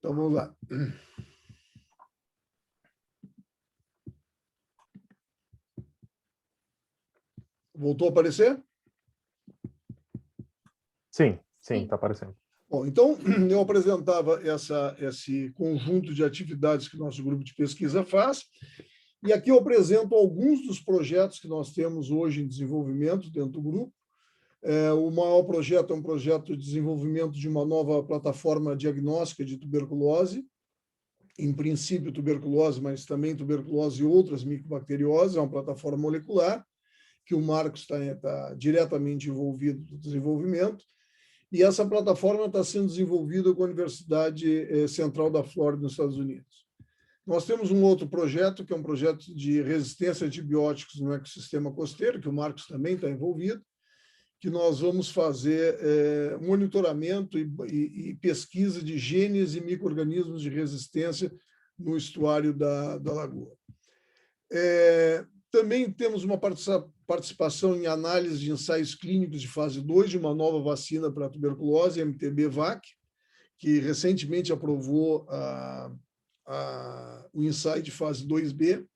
Então, vamos lá. Voltou a aparecer? Sim, está aparecendo. Bom, então, eu apresentava esse conjunto de atividades que o nosso grupo de pesquisa faz, e aqui eu apresento alguns dos projetos que nós temos hoje em desenvolvimento dentro do grupo. O maior projeto é um projeto de desenvolvimento de uma nova plataforma diagnóstica de tuberculose, em princípio tuberculose, mas também tuberculose e outras micobacterioses, é uma plataforma molecular, que o Marcos está diretamente envolvido no desenvolvimento, e essa plataforma está sendo desenvolvida com a Universidade Central da Flórida, nos Estados Unidos. Nós temos um outro projeto, que é um projeto de resistência a antibióticos no ecossistema costeiro, que o Marcos também está envolvido, que nós vamos fazer monitoramento e pesquisa de genes e micro-organismos de resistência no estuário da Lagoa. Também temos uma participação em análise de ensaios clínicos de fase 2 de uma nova vacina para a tuberculose, MTB-VAC, que recentemente aprovou o ensaio de fase 2B,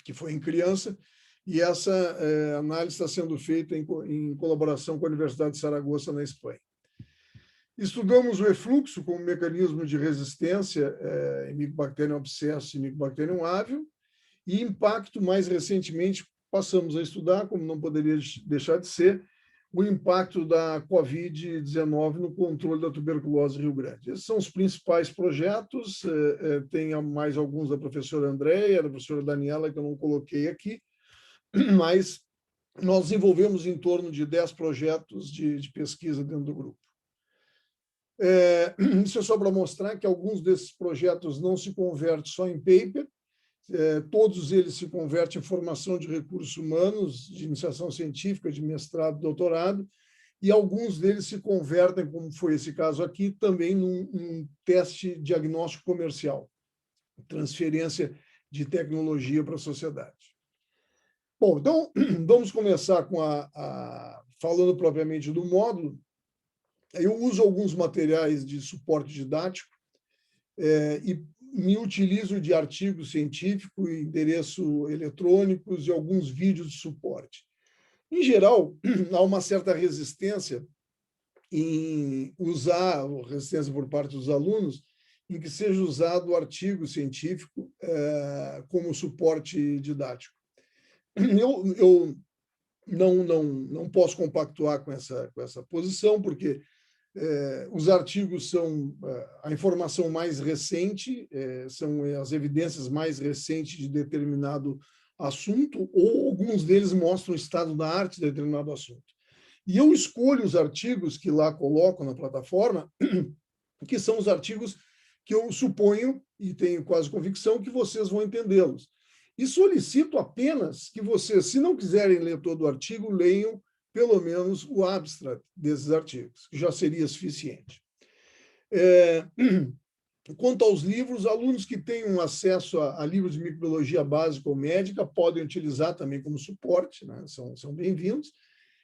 que foi em criança, e essa análise está sendo feita em colaboração com a Universidade de Saragoça, na Espanha. Estudamos o efluxo como mecanismo de resistência em Mycobacterium abscessus e Mycobacterium avium, e impacto, mais recentemente, passamos a estudar, como não poderia deixar de ser, o impacto da Covid-19 no controle da tuberculose em Rio Grande. Esses são os principais projetos, tem mais alguns da professora Andréia, da professora Daniela, que eu não coloquei aqui, mas nós desenvolvemos em torno de 10 projetos de pesquisa dentro do grupo. Isso é só para mostrar que alguns desses projetos não se convertem só em paper, todos eles se convertem em formação de recursos humanos, de iniciação científica, de mestrado, doutorado, e alguns deles se convertem, como foi esse caso aqui, também num teste diagnóstico comercial, transferência de tecnologia para a sociedade. Bom, então, vamos começar com falando propriamente do módulo. Eu uso alguns materiais de suporte didático e me utilizo de artigo científico, endereço eletrônicos e alguns vídeos de suporte. Em geral, há uma certa resistência em usar, resistência por parte dos alunos, em que seja usado o artigo científico como suporte didático. Eu não posso compactuar com essa posição, porque os artigos são a informação mais recente, são as evidências mais recentes de determinado assunto, ou alguns deles mostram o estado da arte de determinado assunto. E eu escolho os artigos que lá coloco na plataforma, que são os artigos que eu suponho, e tenho quase convicção, que vocês vão entendê-los. E solicito apenas que vocês, se não quiserem ler todo o artigo, leiam pelo menos o abstract desses artigos, que já seria suficiente. Quanto aos livros, alunos que tenham acesso a livros de microbiologia básica ou médica podem utilizar também como suporte, né? São bem-vindos.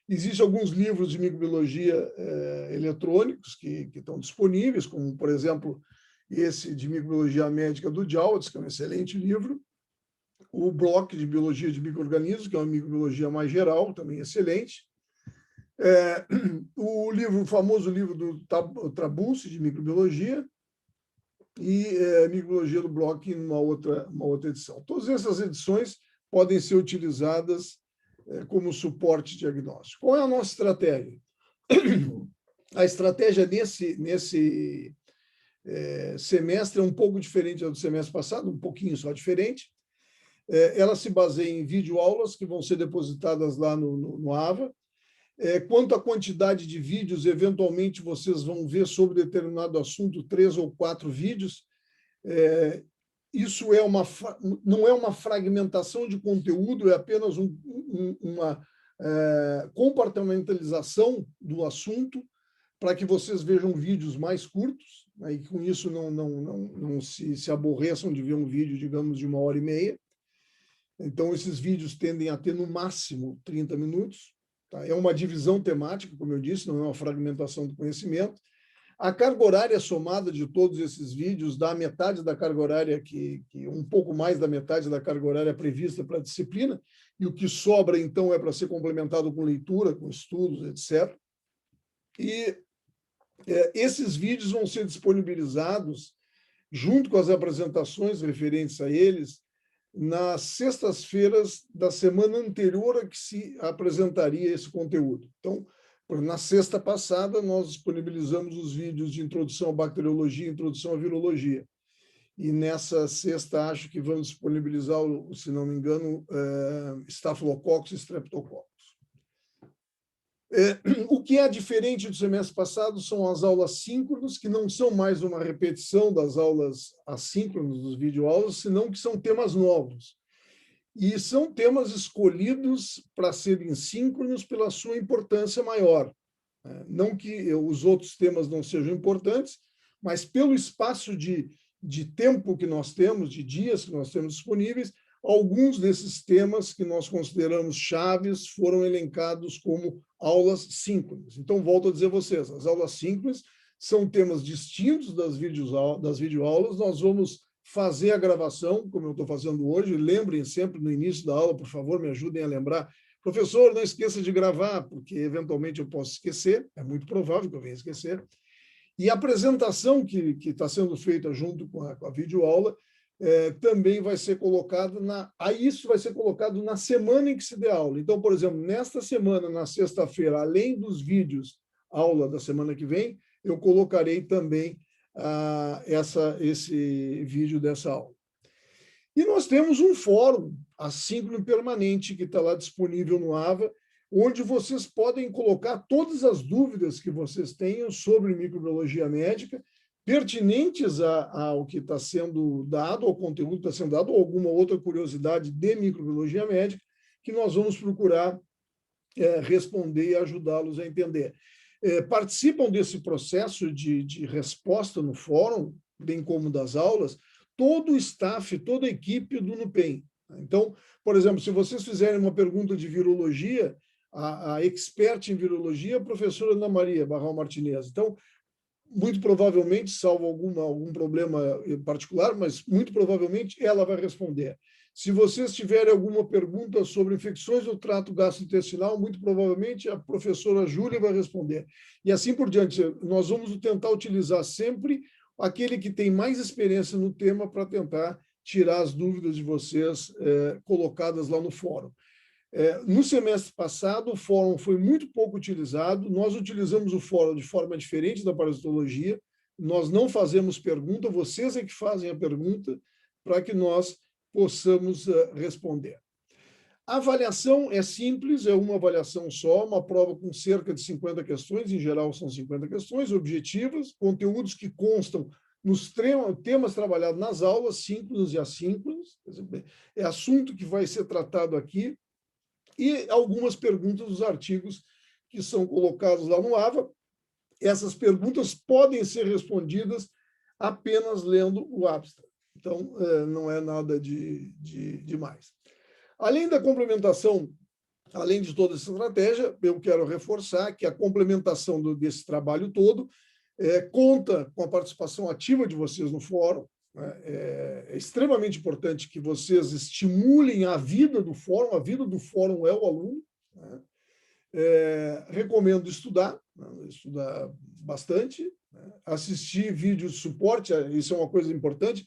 Existem alguns livros de microbiologia eletrônicos que estão disponíveis, como, por exemplo, esse de microbiologia médica do Jaldes, que é um excelente livro, o bloco de biologia de micro-organismos, que é uma microbiologia mais geral, também excelente, o famoso livro do Trabunce, de microbiologia, e microbiologia do bloco em uma outra edição. Todas essas edições podem ser utilizadas como suporte diagnóstico. Qual é a nossa estratégia? A estratégia nesse semestre é um pouco diferente da do semestre passado, um pouquinho só diferente. Ela se baseia em videoaulas que vão ser depositadas lá no AVA. Quanto à quantidade de vídeos, eventualmente vocês vão ver sobre determinado assunto 3 ou 4 vídeos. Isso não é uma fragmentação de conteúdo, é apenas uma compartimentalização do assunto para que vocês vejam vídeos mais curtos, né, e com isso não se aborreçam de ver um vídeo, digamos, de 1h30. Então, esses vídeos tendem a ter, no máximo, 30 minutos. Tá? É uma divisão temática, como eu disse, não é uma fragmentação do conhecimento. A carga horária somada de todos esses vídeos dá metade da carga horária, um pouco mais da metade da carga horária prevista para a disciplina, e o que sobra, então, é para ser complementado com leitura, com estudos, etc. E esses vídeos vão ser disponibilizados, junto com as apresentações referentes a eles, nas sextas-feiras da semana anterior a que se apresentaria esse conteúdo. Então, na sexta passada, nós disponibilizamos os vídeos de introdução à bacteriologia e introdução à virologia. E nessa sexta, acho que vamos disponibilizar, se não me engano, Staphylococcus e Streptococcus. O que é diferente do semestre passado são as aulas síncronas, que não são mais uma repetição das aulas assíncronas dos videoaulas, senão que são temas novos. E são temas escolhidos para serem síncronos pela sua importância maior. Não que os outros temas não sejam importantes, mas pelo espaço de tempo que nós temos, de dias que nós temos disponíveis, alguns desses temas que nós consideramos chaves foram elencados como aulas síncronas. Então, volto a dizer a vocês, as aulas síncronas são temas distintos das videoaulas. Nós vamos fazer a gravação, como eu estou fazendo hoje. Lembrem sempre no início da aula, por favor, me ajudem a lembrar. Professor, não esqueça de gravar, porque eventualmente eu posso esquecer, é muito provável que eu venha esquecer. E a apresentação que está sendo feita junto com a videoaula também vai ser colocado isso vai ser colocado na semana em que se der aula. Então, por exemplo, nesta semana, na sexta-feira, além dos vídeos aula da semana que vem, eu colocarei também esse vídeo dessa aula. E nós temos um fórum assíncrono permanente que está lá disponível no AVA, onde vocês podem colocar todas as dúvidas que vocês tenham sobre microbiologia médica, pertinentes ao que está sendo dado, ao conteúdo que está sendo dado, ou alguma outra curiosidade de microbiologia médica, que nós vamos procurar responder e ajudá-los a entender. Participam desse processo de resposta no fórum, bem como das aulas, todo o staff, toda a equipe do NUPEM. Então, por exemplo, se vocês fizerem uma pergunta de virologia, a expert em virologia é a professora Ana Maria Barral Martinez. Então, muito provavelmente, salvo algum problema particular, mas muito provavelmente ela vai responder. Se vocês tiverem alguma pergunta sobre infecções do trato gastrointestinal, muito provavelmente a professora Júlia vai responder. E assim por diante. Nós vamos tentar utilizar sempre aquele que tem mais experiência no tema para tentar tirar as dúvidas de vocês colocadas lá no fórum. No semestre passado, o fórum foi muito pouco utilizado. Nós utilizamos o fórum de forma diferente da parasitologia. Nós não fazemos pergunta, vocês é que fazem a pergunta para que nós possamos responder. A avaliação é simples, é uma avaliação só, uma prova com cerca de 50 questões, em geral são 50 questões objetivas, conteúdos que constam nos temas trabalhados nas aulas, síncronos e assíncronos, é assunto que vai ser tratado aqui, e algumas perguntas dos artigos que são colocados lá no AVA. Essas perguntas podem ser respondidas apenas lendo o abstract. Então, não é nada de demais. Além da complementação, além de toda essa estratégia, eu quero reforçar que a complementação desse trabalho todo conta com a participação ativa de vocês no fórum. É extremamente importante que vocês estimulem a vida do fórum. A vida do fórum é o aluno. Recomendo estudar bastante, assistir vídeos de suporte, isso é uma coisa importante.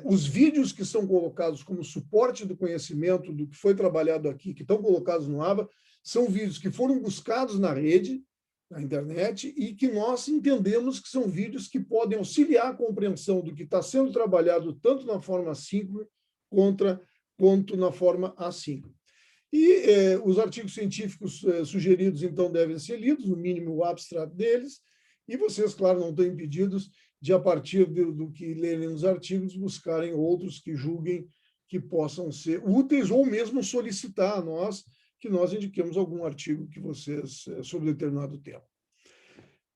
Os vídeos que são colocados como suporte do conhecimento do que foi trabalhado aqui, que estão colocados no AVA, são vídeos que foram buscados na rede, na internet, e que nós entendemos que são vídeos que podem auxiliar a compreensão do que está sendo trabalhado tanto na forma síncrona quanto na forma assíncrona. E os artigos científicos sugeridos, então, devem ser lidos, no mínimo o abstract deles, e vocês, claro, não estão impedidos de, a partir do que lerem nos artigos, buscarem outros que julguem que possam ser úteis, ou mesmo solicitar a nós que nós indiquemos algum artigo que vocês sobre determinado tema.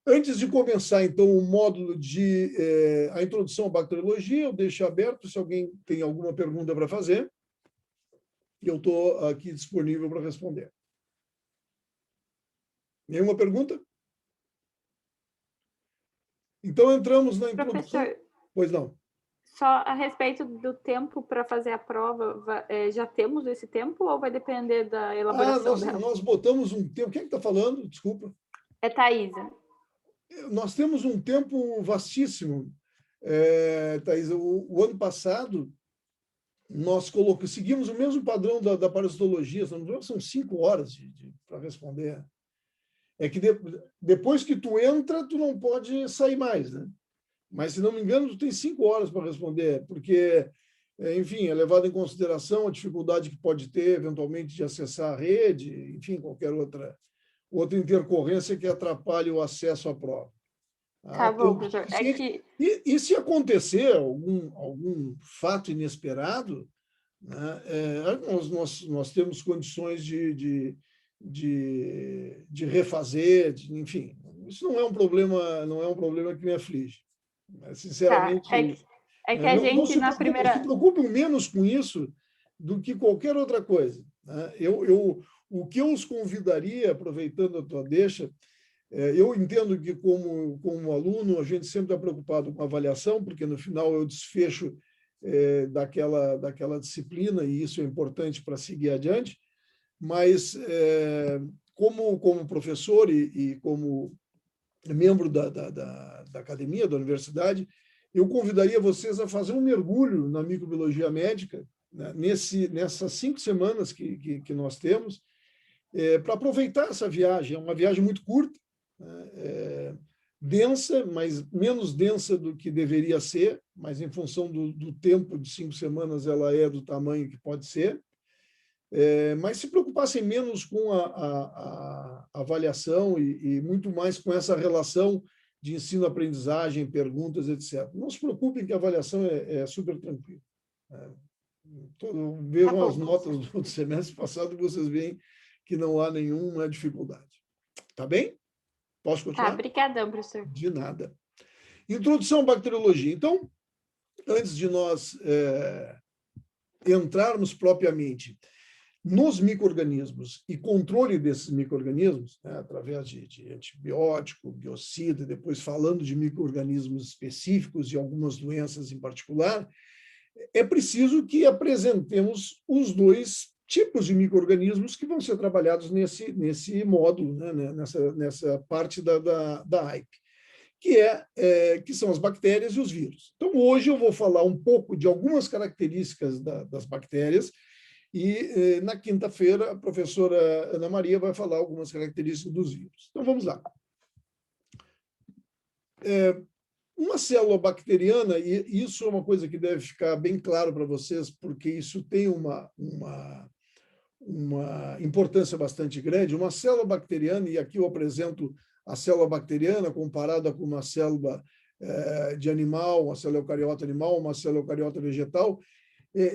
Antes de começar, então, o módulo de a introdução à bacteriologia, eu deixo aberto se alguém tem alguma pergunta para fazer, e eu estou aqui disponível para responder. Nenhuma pergunta? Então, entramos na introdução. Professor, Pois não. só a respeito do tempo para fazer a prova, já temos esse tempo ou vai depender da elaboração dela? Nós botamos um tempo. Quem é que está falando? Desculpa. É Thaisa. Nós temos um tempo vastíssimo, Thaís. O ano passado, nós seguimos o mesmo padrão da parasitologia, são 5 horas para responder. É que depois que tu entra, tu não pode sair mais, né? Mas, se não me engano, tu tem 5 horas para responder, porque, enfim, é levado em consideração a dificuldade que pode ter, eventualmente, de acessar a rede, enfim, qualquer outra intercorrência que atrapalhe o acesso à prova. Tá bom, professor. E se acontecer algum fato inesperado, né, nós temos condições de refazer, enfim, isso não é um problema que me aflige. Sinceramente, tá. É que a gente, na primeira... se preocupem menos com isso do que qualquer outra coisa, né? O que eu os convidaria, aproveitando a tua deixa, eu entendo que, como aluno, a gente sempre está preocupado com a avaliação, porque, no final, é o desfecho daquela disciplina, e isso é importante para seguir adiante, mas, como professor e como membro da academia, da universidade, eu convidaria vocês a fazer um mergulho na microbiologia médica, né, nessas 5 semanas que nós temos, para aproveitar essa viagem. É uma viagem muito curta, né, densa, mas menos densa do que deveria ser, mas, em função do tempo de 5 semanas, ela é do tamanho que pode ser. Mas se preocupassem menos com a avaliação e muito mais com essa relação de ensino-aprendizagem, perguntas, etc. Não se preocupem, que a avaliação é super tranquila. Vejam as notas do semestre passado e vocês veem que não há nenhuma dificuldade. Tá bem? Posso continuar? Tá, obrigadão, professor. De nada. Introdução à bacteriologia. Então, antes de nós entrarmos propriamente nos micro-organismos e controle desses micro-organismos, né, através de antibiótico, biocida, depois falando de micro-organismos específicos e algumas doenças em particular, é preciso que apresentemos os 2 tipos de micro-organismos que vão ser trabalhados nesse módulo, né, nessa parte da AIP, que são as bactérias e os vírus. Então, hoje eu vou falar um pouco de algumas características das bactérias, e, na quinta-feira, a professora Ana Maria vai falar algumas características dos vírus. Então, vamos lá. Uma célula bacteriana, e isso é uma coisa que deve ficar bem claro para vocês, porque isso tem uma importância bastante grande. Uma célula bacteriana, e aqui eu apresento a célula bacteriana comparada com uma célula de animal, uma célula eucariota animal, uma célula eucariota vegetal.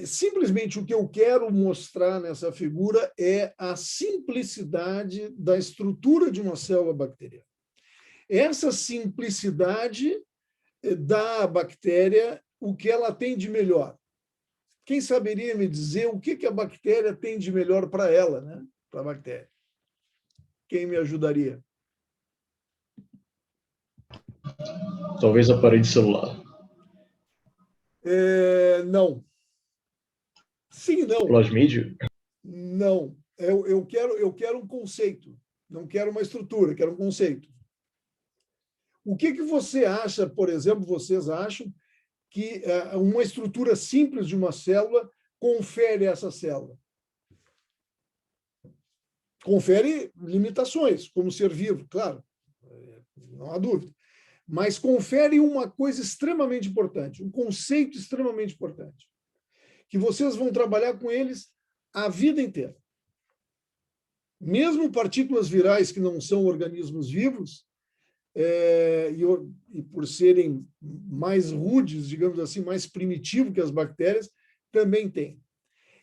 Simplesmente o que eu quero mostrar nessa figura é a simplicidade da estrutura de uma célula bacteriana. Essa simplicidade dá à bactéria o que ela tem de melhor. Quem saberia me dizer o que a bactéria tem de melhor para ela, né? Para a bactéria? Quem me ajudaria? Talvez a parede celular. Não. Sim, não. Plasmídio? Não. Eu quero um conceito. Não quero uma estrutura, quero um conceito. O que você acha, por exemplo, vocês acham que uma estrutura simples de uma célula confere a essa célula? Confere limitações, como ser vivo, claro, não há dúvida. Mas confere uma coisa extremamente importante, um conceito extremamente importante, que vocês vão trabalhar com eles a vida inteira. Mesmo partículas virais que não são organismos vivos, e por serem mais rudes, digamos assim, mais primitivos que as bactérias, também têm.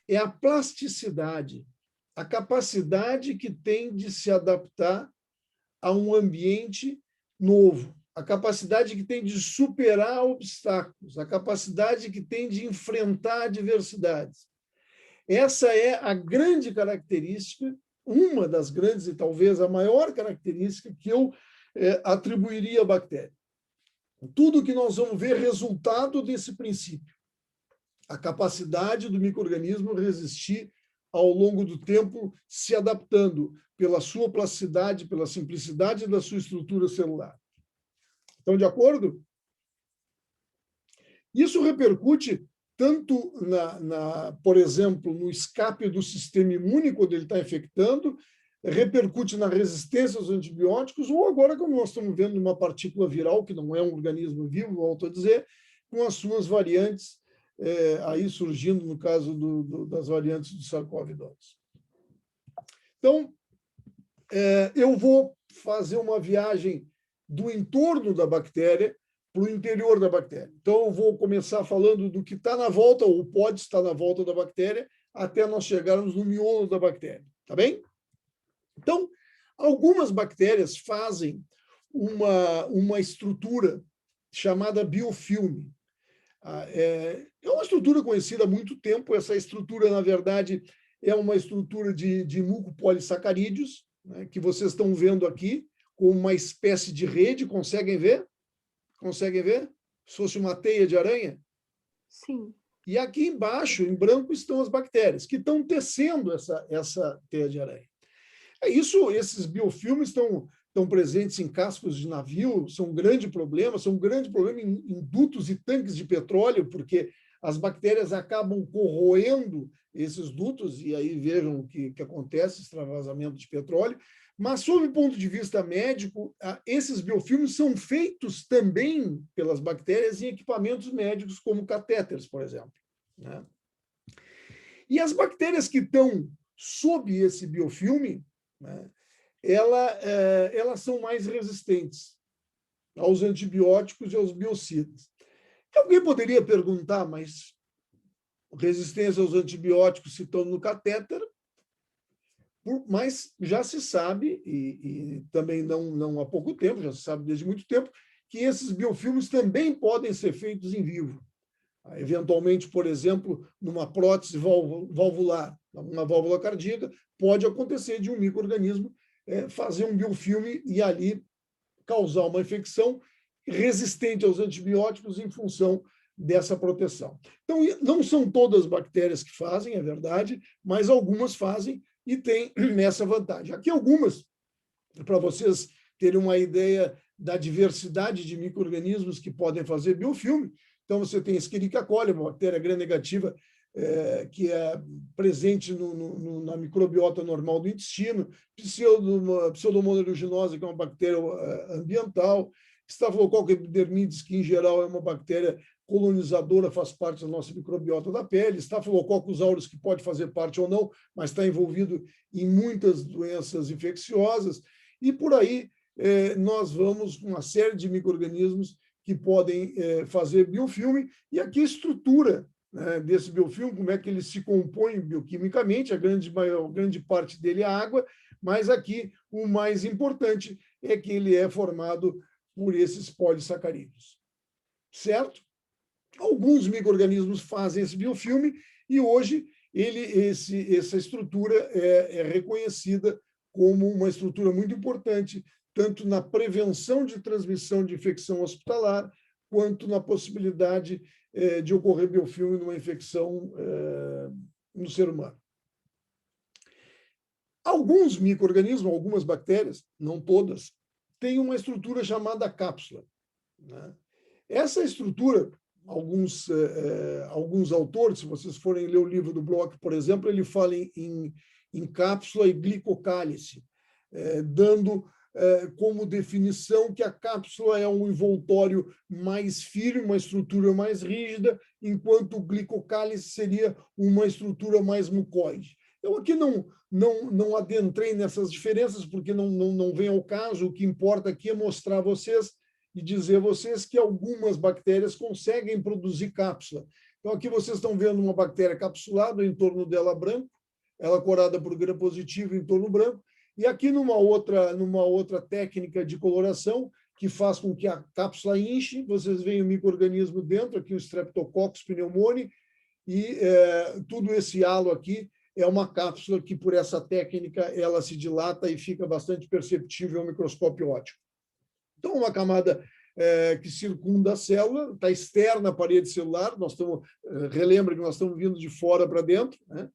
É a plasticidade, a capacidade que tem de se adaptar a um ambiente novo, a capacidade que tem de superar obstáculos, a capacidade que tem de enfrentar adversidades. Essa é a grande característica, uma das grandes e talvez a maior característica que eu atribuiria à bactéria. tudo que nós vamos ver resultado desse princípio. A capacidade do micro-organismo resistir ao longo do tempo, se adaptando pela sua plasticidade, pela simplicidade da sua estrutura celular. Estão de acordo? Isso repercute tanto, por exemplo, no escape do sistema imune, quando ele está infectando, repercute na resistência aos antibióticos, ou agora, como nós estamos vendo, uma partícula viral, que não é um organismo vivo, volto a dizer, com as suas variantes, aí surgindo no caso das variantes do SARS-CoV-2. Então, eu vou fazer uma viagem do entorno da bactéria para o interior da bactéria. Então, eu vou começar falando do que está na volta, ou pode estar na volta da bactéria, até nós chegarmos no miolo da bactéria. Tá bem? Então, algumas bactérias fazem uma estrutura chamada biofilme. É uma estrutura conhecida há muito tempo. Essa estrutura, na verdade, é uma estrutura de mucopolissacarídeos, né, que vocês estão vendo aqui, com uma espécie de rede. Conseguem ver? Conseguem ver? Se fosse uma teia de aranha? Sim. E aqui embaixo, em branco, estão as bactérias, que estão tecendo essa teia de aranha. Esses biofilmes estão presentes em cascos de navio, são um grande problema em dutos e tanques de petróleo, porque as bactérias acabam corroendo esses dutos, e aí vejam o que acontece, extravasamento de petróleo. Mas, sob o ponto de vista médico, esses biofilmes são feitos também pelas bactérias em equipamentos médicos, como catéteres, por exemplo, né? E as bactérias que estão sob esse biofilme, né, elas são mais resistentes aos antibióticos e aos biocidas. Alguém poderia perguntar, mas resistência aos antibióticos se estão no catéter? Mas já se sabe, e também não há pouco tempo, já se sabe desde muito tempo, que esses biofilmes também podem ser feitos em vivo. Eventualmente, por exemplo, numa prótese valvular, uma válvula cardíaca, pode acontecer de um micro-organismo fazer um biofilme e ali causar uma infecção resistente aos antibióticos em função dessa proteção. Então, não são todas as bactérias que fazem, é verdade, mas algumas fazem e têm essa vantagem. Aqui algumas, para vocês terem uma ideia da diversidade de micro-organismos que podem fazer biofilme. Então, você tem Escherichia coli, uma bactéria gram-negativa, que é presente na microbiota normal do intestino, Pseudomonas aeruginosa, que é uma bactéria ambiental, Staphylococcus epidermidis, que em geral é uma bactéria colonizadora, faz parte da nossa microbiota da pele, Staphylococcus aureus, que pode fazer parte ou não, mas está envolvido em muitas doenças infecciosas, e por aí nós vamos com uma série de micro-organismos que podem fazer biofilme, e aqui a estrutura, né, desse biofilme, como é que ele se compõe bioquimicamente, a grande parte dele é água, mas aqui o mais importante é que ele é formado por esses polissacarídeos. Certo? Alguns micro-organismos fazem esse biofilme e hoje essa estrutura é reconhecida como uma estrutura muito importante, tanto na prevenção de transmissão de infecção hospitalar, quanto na possibilidade de ocorrer biofilme numa infecção no ser humano. Alguns micro-organismos, algumas bactérias, não todas, têm uma estrutura chamada cápsula, né? Essa estrutura, alguns autores, se vocês forem ler o livro do Bloch, por exemplo, ele fala em cápsula e glicocálice, dando como definição que a cápsula é um envoltório mais firme, uma estrutura mais rígida, enquanto o glicocálice seria uma estrutura mais mucoide. Eu aqui não adentrei nessas diferenças, porque não vem ao caso. O que importa aqui é mostrar a vocês e dizer a vocês que algumas bactérias conseguem produzir cápsula. Então, aqui vocês estão vendo uma bactéria capsulada, o entorno dela branco, ela corada por gram positivo, entorno branco, e aqui numa outra técnica de coloração, que faz com que a cápsula enche, vocês veem o micro-organismo dentro, aqui o Streptococcus pneumoniae, e tudo esse halo aqui é uma cápsula que, por essa técnica, ela se dilata e fica bastante perceptível ao microscópio óptico. Então, uma camada que circunda a célula, está externa à parede celular, relembra que nós estamos vindo de fora para dentro, né?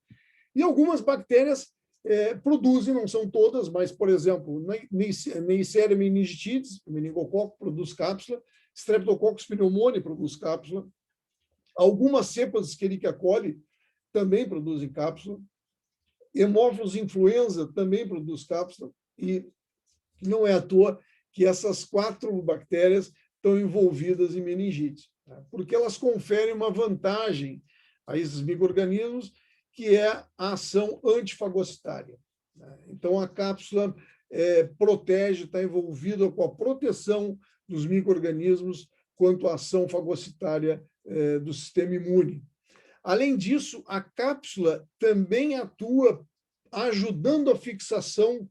E algumas bactérias produzem, não são todas, mas, por exemplo, Neisseria meningitidis, o meningococo, produz cápsula, Streptococcus pneumoniae produz cápsula, algumas cepas de Escherichia coli também produzem cápsula, Haemophilus influenza também produz cápsula, e não é à toa que essas 4 bactérias estão envolvidas em meningite, né? Porque elas conferem uma vantagem a esses micro-organismos, que é a ação antifagocitária, né? Então, a cápsula protege, está envolvida com a proteção dos micro-organismos quanto à ação fagocitária do sistema imune. Além disso, a cápsula também atua ajudando a fixação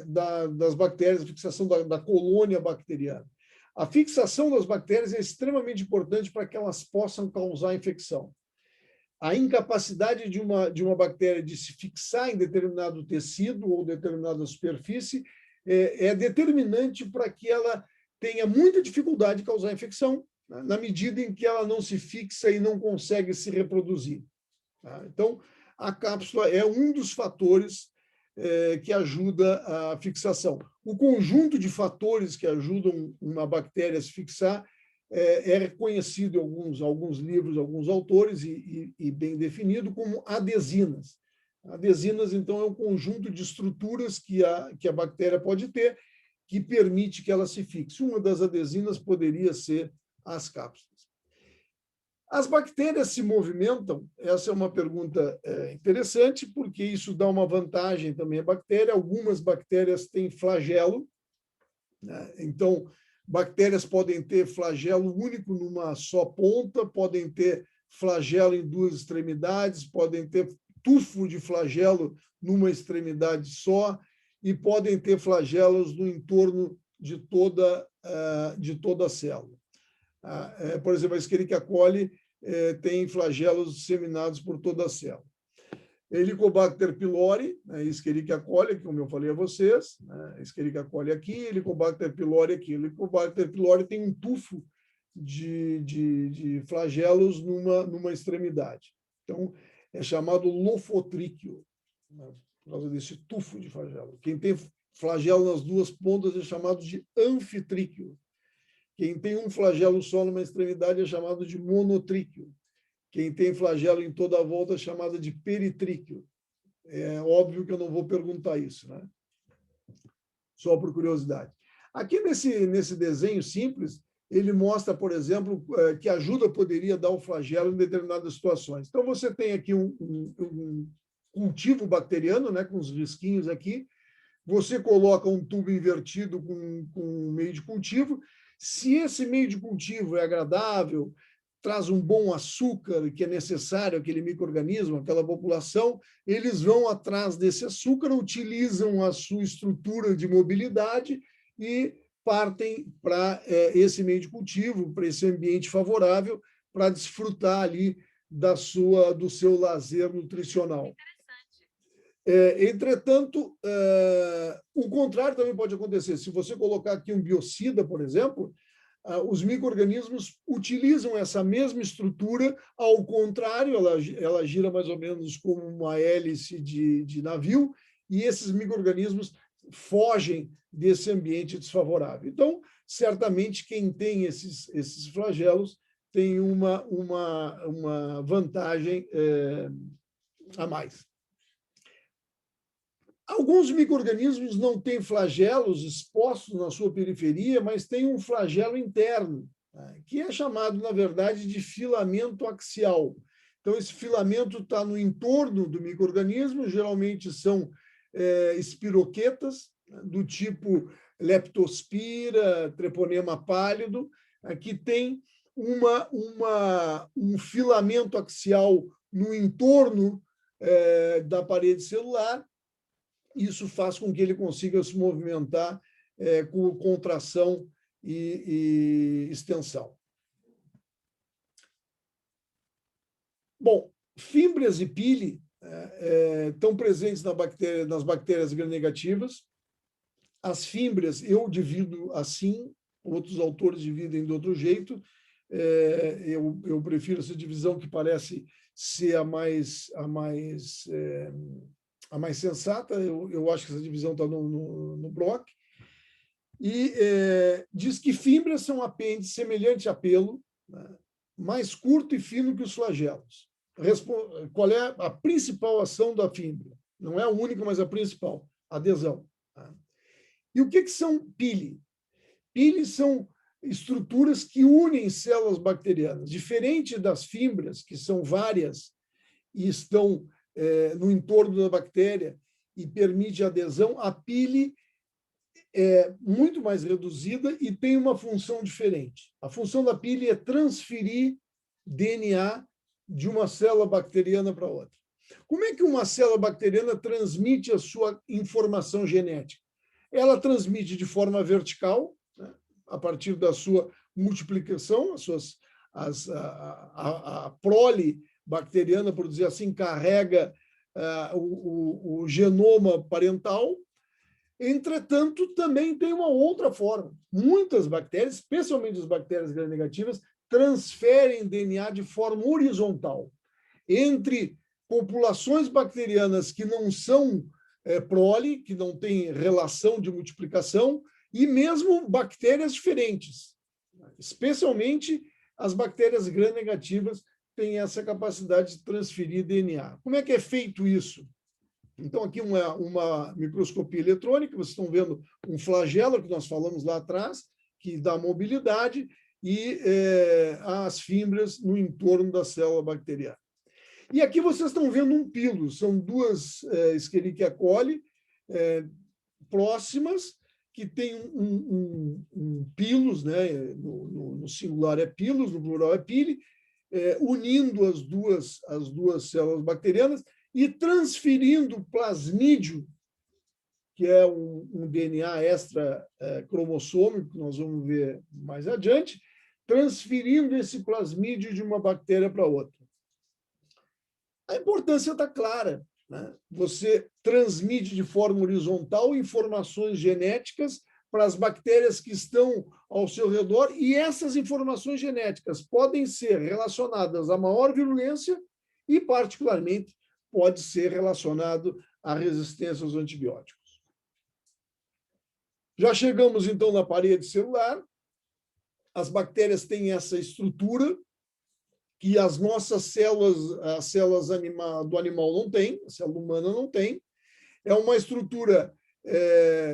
das bactérias, a fixação da colônia bacteriana. A fixação das bactérias é extremamente importante para que elas possam causar infecção. A incapacidade de uma bactéria de se fixar em determinado tecido ou determinada superfície é determinante para que ela tenha muita dificuldade de causar infecção, na medida em que ela não se fixa e não consegue se reproduzir, tá? Então, a cápsula é um dos fatores que ajuda a fixação. O conjunto de fatores que ajudam uma bactéria a se fixar é reconhecido em alguns livros, alguns autores, e bem definido como adesinas. Adesinas, então, é um conjunto de estruturas que a bactéria pode ter que permite que ela se fixe. Uma das adesinas poderia ser as cápsulas. As bactérias se movimentam? Essa é uma pergunta interessante, porque isso dá uma vantagem também à bactéria. Algumas bactérias têm flagelo, né? Então, bactérias podem ter flagelo único numa só ponta, podem ter flagelo em 2 extremidades, podem ter tufo de flagelo numa extremidade só, e podem ter flagelos no entorno de toda a célula. Por exemplo, a Escherichia coli tem flagelos disseminados por toda a célula. Helicobacter pylori, Escherichia coli, como eu falei a vocês, Escherichia coli aqui, Helicobacter pylori aqui. Helicobacter pylori tem um tufo de flagelos numa extremidade. Então, é chamado lofotríquio, por causa desse tufo de flagelo. Quem tem flagelo nas 2 pontas é chamado de anfitríquio. Quem tem um flagelo só numa extremidade é chamado de monotríquio. Quem tem flagelo em toda a volta é chamado de peritríquio. É óbvio que eu não vou perguntar isso, né? Só por curiosidade. Aqui nesse desenho simples, ele mostra, por exemplo, que ajuda poderia dar o flagelo em determinadas situações. Então, você tem aqui um cultivo bacteriano, né, com os risquinhos aqui. Você coloca um tubo invertido com um meio de cultivo. Se esse meio de cultivo é agradável, traz um bom açúcar que é necessário àquele micro-organismo, àquela população, eles vão atrás desse açúcar, utilizam a sua estrutura de mobilidade e partem para esse meio de cultivo, para esse ambiente favorável, para desfrutar ali do seu lazer nutricional. Entretanto, o contrário também pode acontecer. Se você colocar aqui um biocida, por exemplo, os micro-organismos utilizam essa mesma estrutura, ao contrário, ela gira mais ou menos como uma hélice de navio, e esses micro-organismos fogem desse ambiente desfavorável. Então, certamente, quem tem esses flagelos tem uma vantagem a mais. Alguns micro-organismos não têm flagelos expostos na sua periferia, mas têm um flagelo interno, que é chamado, na verdade, de filamento axial. Então, esse filamento está no entorno do micro-organismo, geralmente são espiroquetas, do tipo Leptospira, Treponema pálido, que tem um filamento axial no entorno da parede celular. Isso faz com que ele consiga se movimentar com contração e extensão. Bom, fímbrias e pili estão presentes nas bactérias gram-negativas. As fímbrias eu divido assim, outros autores dividem de outro jeito. Eu prefiro essa divisão, que parece ser a mais sensata. Eu acho que essa divisão está no Bloch. E diz que fibras são apêndices semelhantes a pelo, né, mais curto e fino que os flagelos. Qual é a principal ação da fibra? Não é a única, mas a principal, adesão. Tá? E o que são pili? Pili são estruturas que unem células bacterianas. Diferente das fibras, que são várias e estão no entorno da bactéria e permite adesão, a pili é muito mais reduzida e tem uma função diferente. A função da pili é transferir DNA de uma célula bacteriana para outra. Como é que uma célula bacteriana transmite a sua informação genética? Ela transmite de forma vertical, né, a partir da sua multiplicação, a prole bacteriana, por dizer assim, carrega o genoma parental. Entretanto, também tem uma outra forma. Muitas bactérias, especialmente as bactérias gram-negativas, transferem DNA de forma horizontal entre populações bacterianas que não são prole, que não têm relação de multiplicação, e mesmo bactérias diferentes. Especialmente as bactérias gram-negativas têm essa capacidade de transferir DNA. Como é que é feito isso? Então, aqui uma microscopia eletrônica, vocês estão vendo um flagelo, que nós falamos lá atrás, que dá mobilidade, e as fibras no entorno da célula bacteriana. E aqui vocês estão vendo um pilo, são duas Escherichia coli próximas, que tem um pilos, né? No singular é pilos, no plural é pili, unindo as duas células bacterianas e transferindo plasmídio, que é um DNA extra-cromossômico, que nós vamos ver mais adiante, transferindo esse plasmídio de uma bactéria para outra. A importância está clara, né? Você transmite de forma horizontal informações genéticas para as bactérias que estão ao seu redor, e essas informações genéticas podem ser relacionadas a maior virulência e, particularmente, pode ser relacionado à resistência aos antibióticos. Já chegamos, então, na parede celular. As bactérias têm essa estrutura que as nossas células, as células do animal não têm, a célula humana não tem. É uma estrutura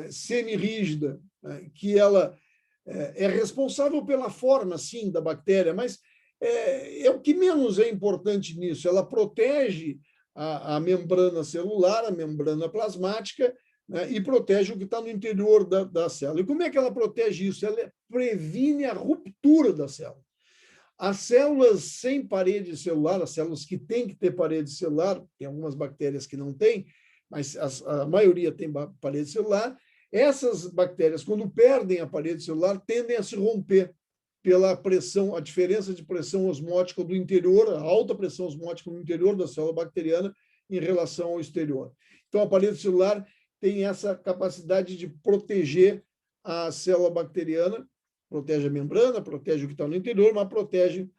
semi-rígida, né, que ela é responsável pela forma, sim, da bactéria, mas é o que menos é importante nisso. Ela protege a membrana celular, a membrana plasmática, né, e protege o que está no interior da célula. E como é que ela protege isso? Ela previne a ruptura da célula. As células sem parede celular, as células que têm que ter parede celular, tem algumas bactérias que não têm, mas a maioria tem parede celular. Essas bactérias, quando perdem a parede celular, tendem a se romper pela pressão, a diferença de pressão osmótica do interior, a alta pressão osmótica no interior da célula bacteriana em relação ao exterior. Então, a parede celular tem essa capacidade de proteger a célula bacteriana, protege a membrana, protege o que está no interior, mas protege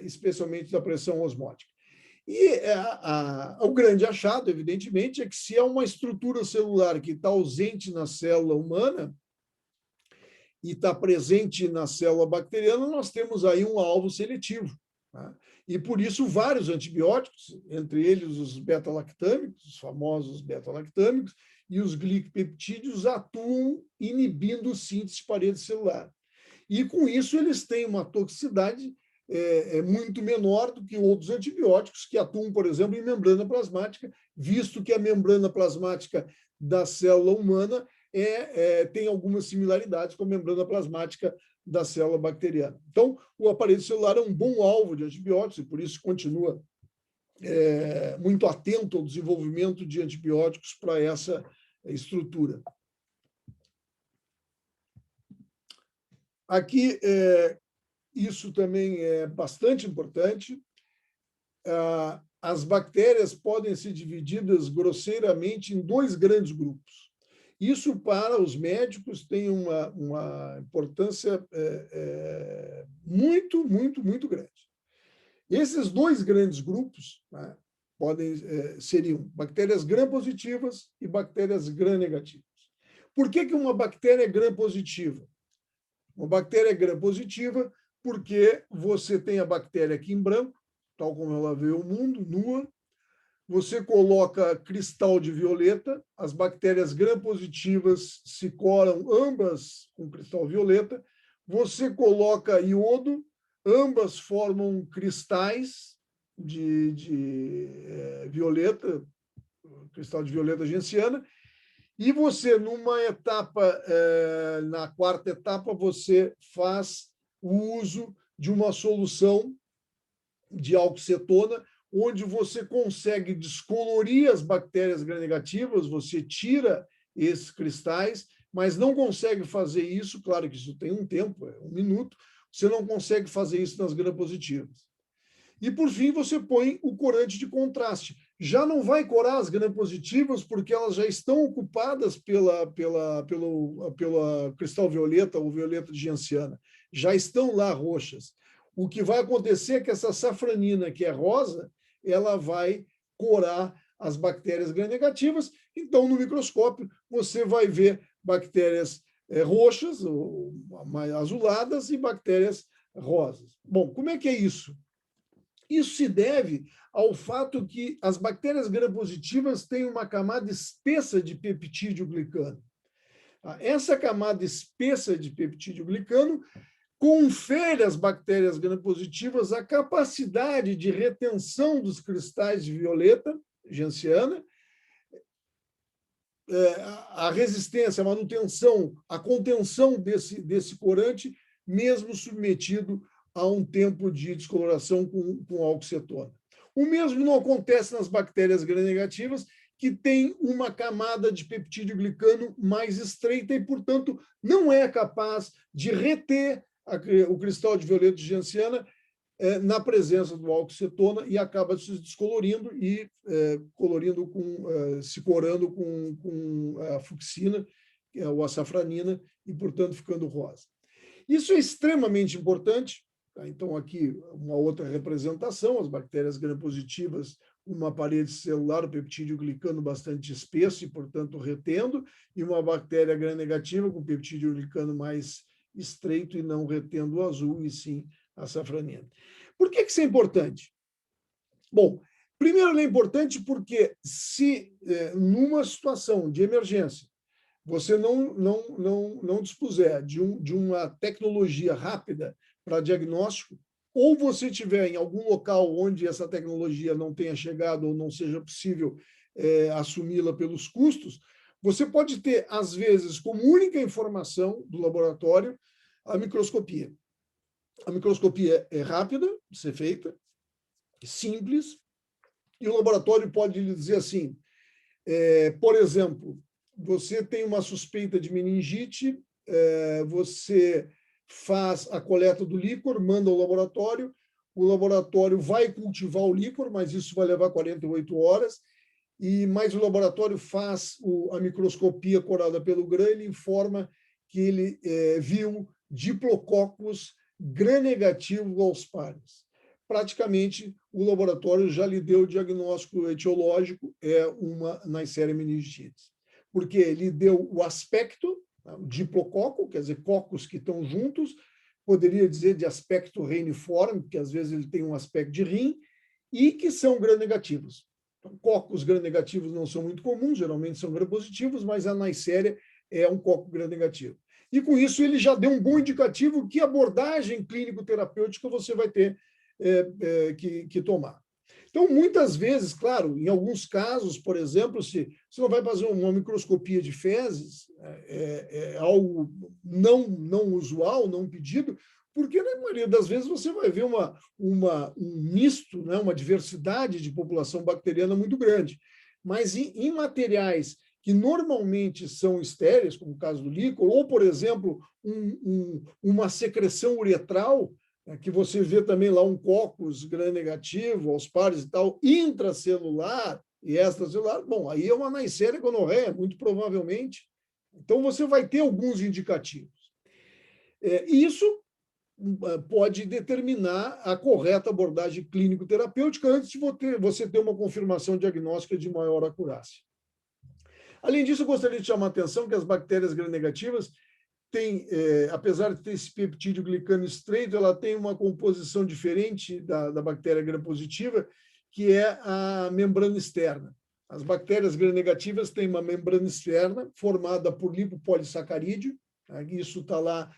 especialmente da pressão osmótica. E o grande achado, evidentemente, é que se há uma estrutura celular que está ausente na célula humana e está presente na célula bacteriana, nós temos aí um alvo seletivo. Tá? E, por isso, vários antibióticos, entre eles os beta-lactâmicos, os famosos beta-lactâmicos, e os glicopeptídeos atuam inibindo síntese de parede celular. E, com isso, eles têm uma toxicidade muito menor do que outros antibióticos que atuam, por exemplo, em membrana plasmática, visto que a membrana plasmática da célula humana tem algumas similaridades com a membrana plasmática da célula bacteriana. Então, o aparelho celular é um bom alvo de antibióticos e, por isso, continua muito atento ao desenvolvimento de antibióticos para essa estrutura. Aqui, isso também é bastante importante. As bactérias podem ser divididas grosseiramente em dois grandes grupos. Isso, para os médicos, tem uma importância muito, muito, muito grande. Esses dois grandes grupos, né, seriam bactérias gram-positivas e bactérias gram-negativas. Por que uma bactéria é gram-positiva? Uma bactéria é gram-positiva porque você tem a bactéria aqui em branco, tal como ela veio ao mundo, nua. Você coloca cristal de violeta, as bactérias gram-positivas se colam ambas com cristal violeta. Você coloca iodo, ambas formam cristais de violeta, cristal de violeta genciana. E você, numa etapa, na quarta etapa, você faz o uso de uma solução de álcool-cetona, onde você consegue descolorir as bactérias gram-negativas, você tira esses cristais, mas não consegue fazer isso, claro que isso tem um tempo, 1 minuto, você não consegue fazer isso nas gram-positivas. E, por fim, você põe o corante de contraste. Já não vai corar as gram-positivas, porque elas já estão ocupadas pela cristal violeta ou violeta de genciana. Já estão lá roxas. O que vai acontecer é que essa safranina, que é rosa, ela vai corar as bactérias gram-negativas. Então, no microscópio, você vai ver bactérias roxas, ou mais azuladas, e bactérias rosas. Bom, como é que é isso? Isso se deve ao fato que as bactérias gram-positivas têm uma camada espessa de peptídeo glicano. Essa camada espessa de peptídeo glicano confere às bactérias gram-positivas a capacidade de retenção dos cristais de violeta genciana, a resistência, a manutenção, a contenção desse corante, mesmo submetido a um tempo de descoloração com álcool-cetona. O mesmo não acontece nas bactérias gram-negativas, que têm uma camada de peptídeo glicano mais estreita e, portanto, não é capaz de reter o cristal de violeta de genciana na presença do álcool-cetona e acaba se descolorindo e se corando com a fucsina, ou a safranina, e, portanto, ficando rosa. Isso é extremamente importante. Então, aqui, uma outra representação, as bactérias gram-positivas, uma parede celular, o peptídeo glicano bastante espesso e, portanto, retendo, e uma bactéria gram-negativa com peptídeo glicano mais estreito e não retendo o azul, e sim a safranina. Por que isso é importante? Bom, primeiro, é importante porque se, numa situação de emergência, você não dispuser de uma tecnologia rápida para diagnóstico, ou você tiver em algum local onde essa tecnologia não tenha chegado ou não seja possível assumi-la pelos custos, você pode ter, às vezes, como única informação do laboratório, a microscopia. A microscopia é rápida de ser feita, simples, e o laboratório pode lhe dizer assim, por exemplo, você tem uma suspeita de meningite, você faz a coleta do líquor, manda ao laboratório, o laboratório vai cultivar o líquor, mas isso vai levar 48 horas, mas o laboratório faz a microscopia corada pelo GRAM, ele informa que ele viu diplococos gram-negativo aos pares. Praticamente, o laboratório já lhe deu o diagnóstico etiológico, uma Neisseria meningitis. Porque ele deu o aspecto, o diplococo, quer dizer, cocos que estão juntos, poderia dizer de aspecto reiniforme, porque às vezes ele tem um aspecto de rim, e que são gram-negativos. Então, cocos gram-negativos não são muito comuns, geralmente são gram-positivos, mas a Neisseria é um coco gram-negativo. E com isso ele já deu um bom indicativo que abordagem clínico-terapêutica você vai ter que tomar. Então, muitas vezes, claro, em alguns casos, por exemplo, se você não vai fazer uma microscopia de fezes, é algo não usual, não pedido, porque, na maioria das vezes, você vai ver um misto, né, uma diversidade de população bacteriana muito grande. Mas em materiais que normalmente são estéreis, como o caso do líquor, ou, por exemplo, uma secreção uretral, que você vê também lá um cocos gram-negativo, aos pares e tal, intracelular e extracelular, bom, aí é uma Neisseria gonorreia, muito provavelmente, Então, você vai ter alguns indicativos. Isso pode determinar a correta abordagem clínico-terapêutica antes de você ter uma confirmação diagnóstica de maior acurácia. Além disso, eu gostaria de chamar a atenção que as bactérias gram-negativas têm, apesar de ter esse peptídeo glicano estreito, ela tem uma composição diferente da bactéria gram-positiva, que é a membrana externa. As bactérias gram-negativas têm uma membrana externa formada por lipopolissacarídeo, isso está lá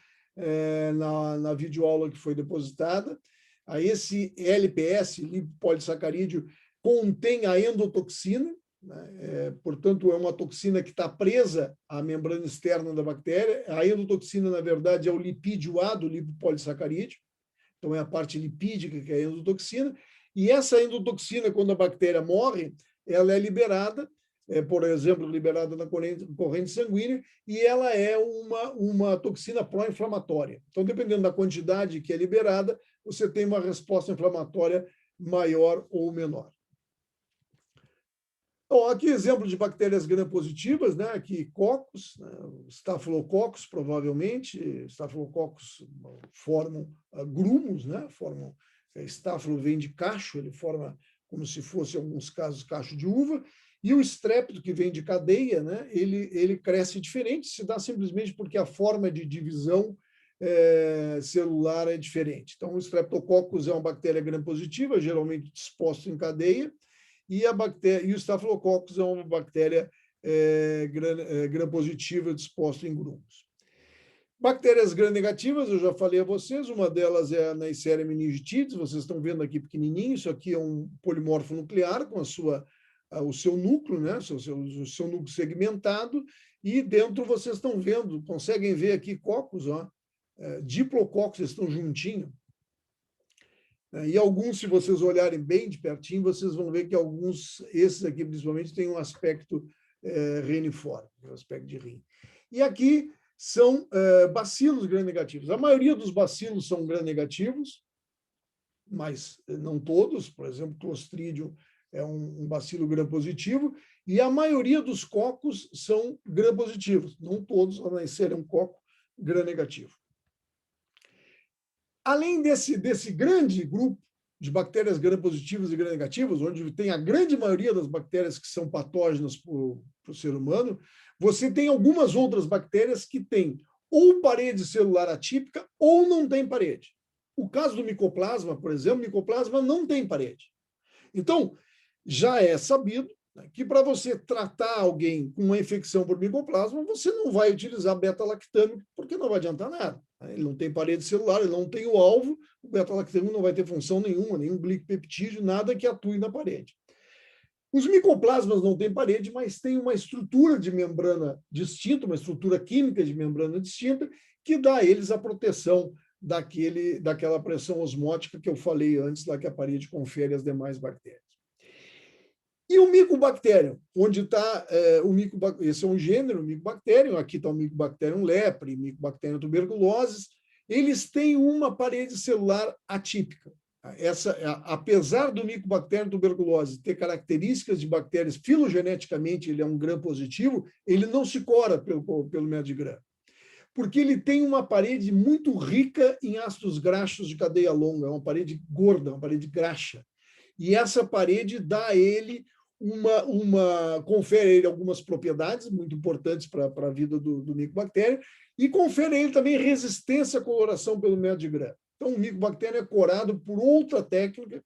na videoaula que foi depositada. Esse LPS, lipopolissacarídeo, contém a endotoxina, portanto, é uma toxina que está presa à membrana externa da bactéria. A endotoxina, na verdade, é o lipídio A do lipopolissacarídeo, então é a parte lipídica que é a endotoxina, e essa endotoxina, quando a bactéria morre, ela é liberada, por exemplo, liberada na corrente sanguínea, e ela é uma toxina pró-inflamatória. Então, dependendo da quantidade que é liberada, você tem uma resposta inflamatória maior ou menor. Então, aqui exemplo de bactérias gram-positivas, né? Aqui Coccus, né? Staphylococcus, provavelmente. Staphylococcus formam grumos, né? Formam, Staphylo vem de cacho, ele forma como se fosse, em alguns casos, cacho de uva. E o estrépito, que vem de cadeia, né? Ele cresce diferente, se dá simplesmente porque a forma de divisão celular é diferente. Então, o Streptococcus é uma bactéria gram-positiva, geralmente disposta em cadeia, e o Staphylococcus é uma bactéria gram-positiva disposta em grumos. Bactérias gram-negativas, eu já falei a vocês, uma delas é a Neisseria meningitidis, vocês estão vendo aqui pequenininho, isso aqui é um polimorfo nuclear com o seu núcleo, né? o seu núcleo segmentado, e dentro vocês estão vendo, conseguem ver aqui cocos, diplococos, estão juntinhos. E alguns, se vocês olharem bem de pertinho, vocês vão ver que alguns, esses aqui principalmente, têm um aspecto reniforme, um aspecto de rim. E aqui são bacilos gram-negativos. A maioria dos bacilos são gram-negativos, mas não todos. Por exemplo, Clostridium é um bacilo gram-positivo, e a maioria dos cocos são gram-positivos. Não todos, a Neisseria é um coco gram-negativo. Além desse grande grupo de bactérias gram-positivas e gram-negativas, onde tem a grande maioria das bactérias que são patógenas para o ser humano, você tem algumas outras bactérias que têm ou parede celular atípica ou não tem parede. O caso do micoplasma, por exemplo, o micoplasma não tem parede. Então, já é sabido que para você tratar alguém com uma infecção por micoplasma, você não vai utilizar beta-lactâmico, porque não vai adiantar nada. Ele não tem parede celular, ele não tem o alvo, o beta-lactâmico não vai ter função nenhuma, nenhum glicopeptídeo, nada que atue na parede. Os micoplasmas não têm parede, mas têm uma estrutura de membrana distinta, uma estrutura química de membrana distinta, que dá a eles a proteção daquela pressão osmótica que eu falei antes, lá que a parede confere às demais bactérias. E o Mycobacterium, onde está esse é um gênero, o Mycobacterium, aqui está o Mycobacterium lepre, Mycobacterium tuberculosis, eles têm uma parede celular atípica. Apesar do Mycobacterium tuberculosis ter características de bactérias, filogeneticamente ele é um gram-positivo, ele não se cora pelo método de Gram, porque ele tem uma parede muito rica em ácidos graxos de cadeia longa, é uma parede gorda, uma parede graxa. E essa parede dá a ele confere a ele algumas propriedades muito importantes para a vida do Mycobacterium e confere a ele também resistência à coloração pelo método de Gram. Então, o Mycobacterium é corado por outra técnica,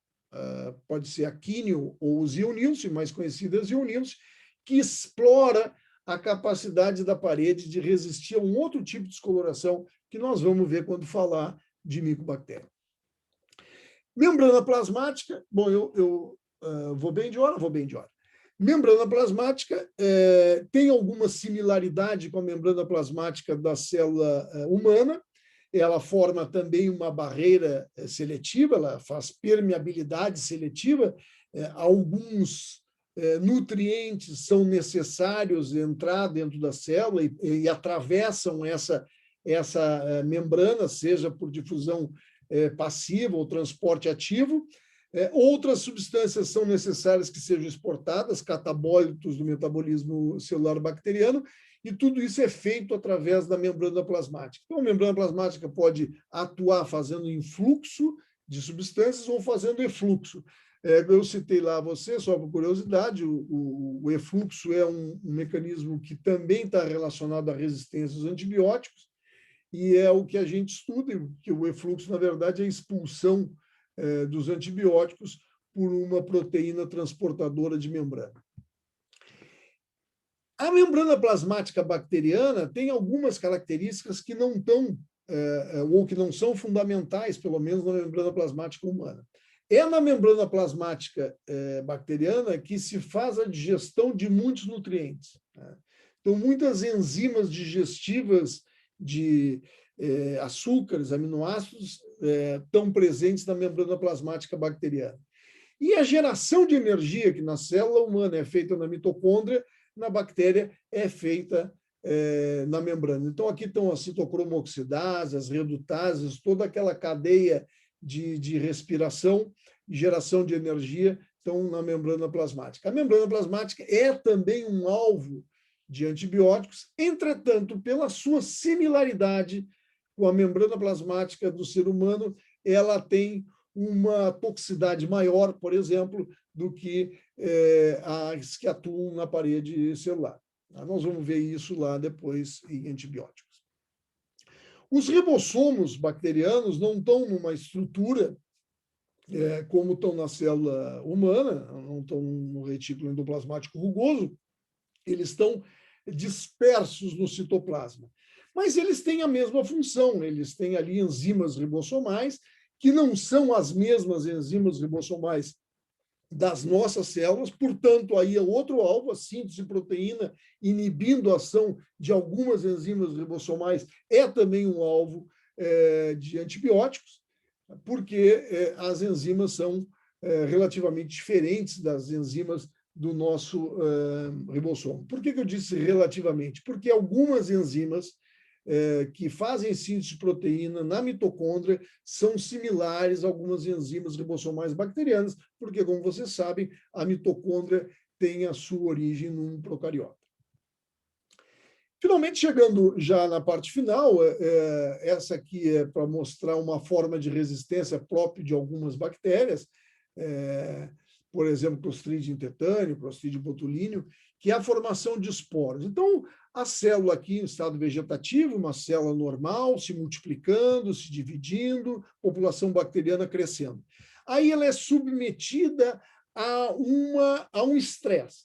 pode ser a quínio ou Zionilce, mais conhecida a Zionilce, que explora a capacidade da parede de resistir a um outro tipo de descoloração que nós vamos ver quando falar de Mycobacterium. Membrana plasmática, bom, eu vou bem de hora. Membrana plasmática tem alguma similaridade com a membrana plasmática da célula humana. Ela forma também uma barreira seletiva, ela faz permeabilidade seletiva. Alguns nutrientes são necessários entrar dentro da célula e atravessam essa membrana, seja por difusão passiva ou transporte ativo. Outras substâncias são necessárias que sejam exportadas, catabólitos do metabolismo celular bacteriano, e tudo isso é feito através da membrana plasmática. Então, a membrana plasmática pode atuar fazendo influxo de substâncias ou fazendo efluxo. Eu citei lá a você, só por curiosidade, o efluxo é um mecanismo que também está relacionado à resistência aos antibióticos, e é o que a gente estuda, que o efluxo, na verdade, é a expulsão dos antibióticos por uma proteína transportadora de membrana. A membrana plasmática bacteriana tem algumas características que não estão, ou que não são fundamentais, pelo menos na membrana plasmática humana. É na membrana plasmática bacteriana que se faz a digestão de muitos nutrientes. Então, muitas enzimas digestivas de açúcares, aminoácidos, estão presentes na membrana plasmática bacteriana. E a geração de energia, que na célula humana é feita na mitocôndria, na bactéria é feita na membrana. Então, aqui estão as citocromo-oxidases, as redutases, toda aquela cadeia de respiração e geração de energia estão na membrana plasmática. A membrana plasmática é também um alvo de antibióticos, entretanto, pela sua similaridade com a membrana plasmática do ser humano, ela tem uma toxicidade maior, por exemplo, do que as que atuam na parede celular. Nós vamos ver isso lá depois em antibióticos. Os ribossomos bacterianos não estão numa estrutura como estão na célula humana, não estão no retículo endoplasmático rugoso, eles estão dispersos no citoplasma. Mas eles têm a mesma função, eles têm ali enzimas ribossomais, que não são as mesmas enzimas ribossomais das nossas células, portanto, aí é outro alvo, a síntese de proteína, inibindo a ação de algumas enzimas ribossomais, é também um alvo de antibióticos, porque as enzimas são relativamente diferentes das enzimas do nosso ribossomo. Por que eu disse relativamente? Porque algumas enzimas que fazem síntese de proteína na mitocôndria são similares a algumas enzimas ribossomais bacterianas, porque, como vocês sabem, a mitocôndria tem a sua origem num procariota. Finalmente, chegando já na parte final, essa aqui é para mostrar uma forma de resistência própria de algumas bactérias, por exemplo, Clostridium tetani, Clostridium botulinum, que é a formação de esporos. Então, a célula aqui em estado vegetativo, uma célula normal, se multiplicando, se dividindo, população bacteriana crescendo. Aí ela é submetida a um estresse.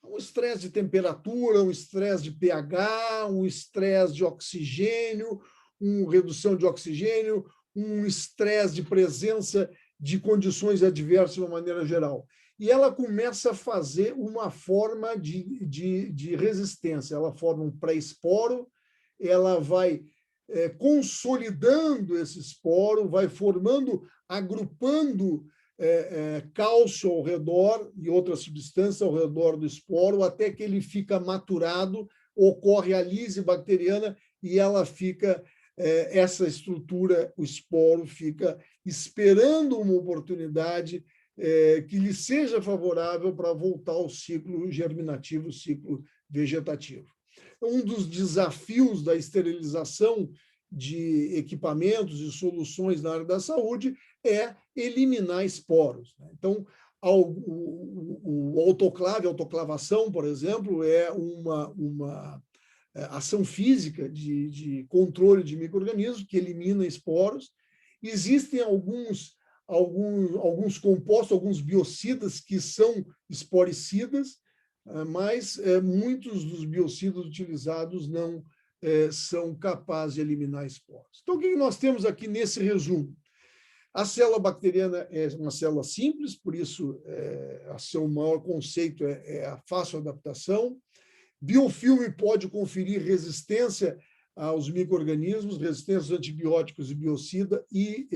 Um estresse de temperatura, um estresse de pH, um estresse de oxigênio, uma redução de oxigênio, um estresse de presença de condições adversas de uma maneira geral. E ela começa a fazer uma forma de resistência. Ela forma um pré-esporo, ela vai consolidando esse esporo, vai formando, agrupando cálcio ao redor e outras substâncias ao redor do esporo, até que ele fica maturado, ocorre a lise bacteriana e ela fica, essa estrutura, o esporo fica esperando uma oportunidade que lhe seja favorável para voltar ao ciclo germinativo, ciclo vegetativo. Um dos desafios da esterilização de equipamentos e soluções na área da saúde é eliminar esporos. Então, o autoclave, a autoclavação, por exemplo, é uma ação física de controle de micro-organismos que elimina esporos. Existem alguns compostos, alguns biocidas que são esporicidas, mas muitos dos biocidas utilizados não são capazes de eliminar esporos. Então, o que nós temos aqui nesse resumo? A célula bacteriana é uma célula simples, por isso o seu maior conceito é a fácil adaptação. Biofilme pode conferir resistência aos micro-organismos, resistência aos antibióticos e biocida, e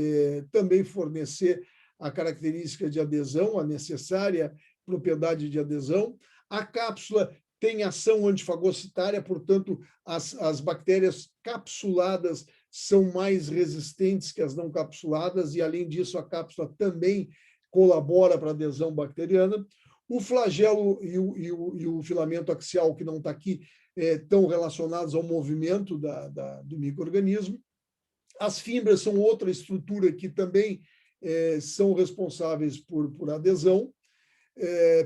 também fornecer a característica de adesão, a necessária propriedade de adesão. A cápsula tem ação antifagocitária, portanto, as bactérias capsuladas são mais resistentes que as não capsuladas, e, além disso, a cápsula também colabora para a adesão bacteriana. O flagelo e o filamento axial, que não está aqui, estão relacionados ao movimento do micro-organismo. As fibras são outra estrutura que também são responsáveis por adesão.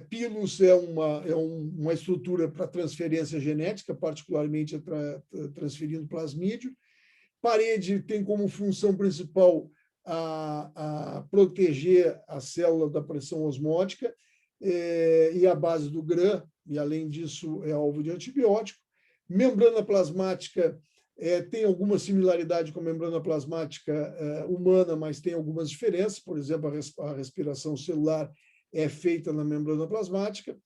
Pilos é uma estrutura para transferência genética, particularmente transferindo plasmídio. Parede tem como função principal a proteger a célula da pressão osmótica, e a base do GRAM, e além disso é alvo de antibiótico. Membrana plasmática tem alguma similaridade com a membrana plasmática humana, mas tem algumas diferenças. Por exemplo, a respiração celular é feita na membrana plasmática.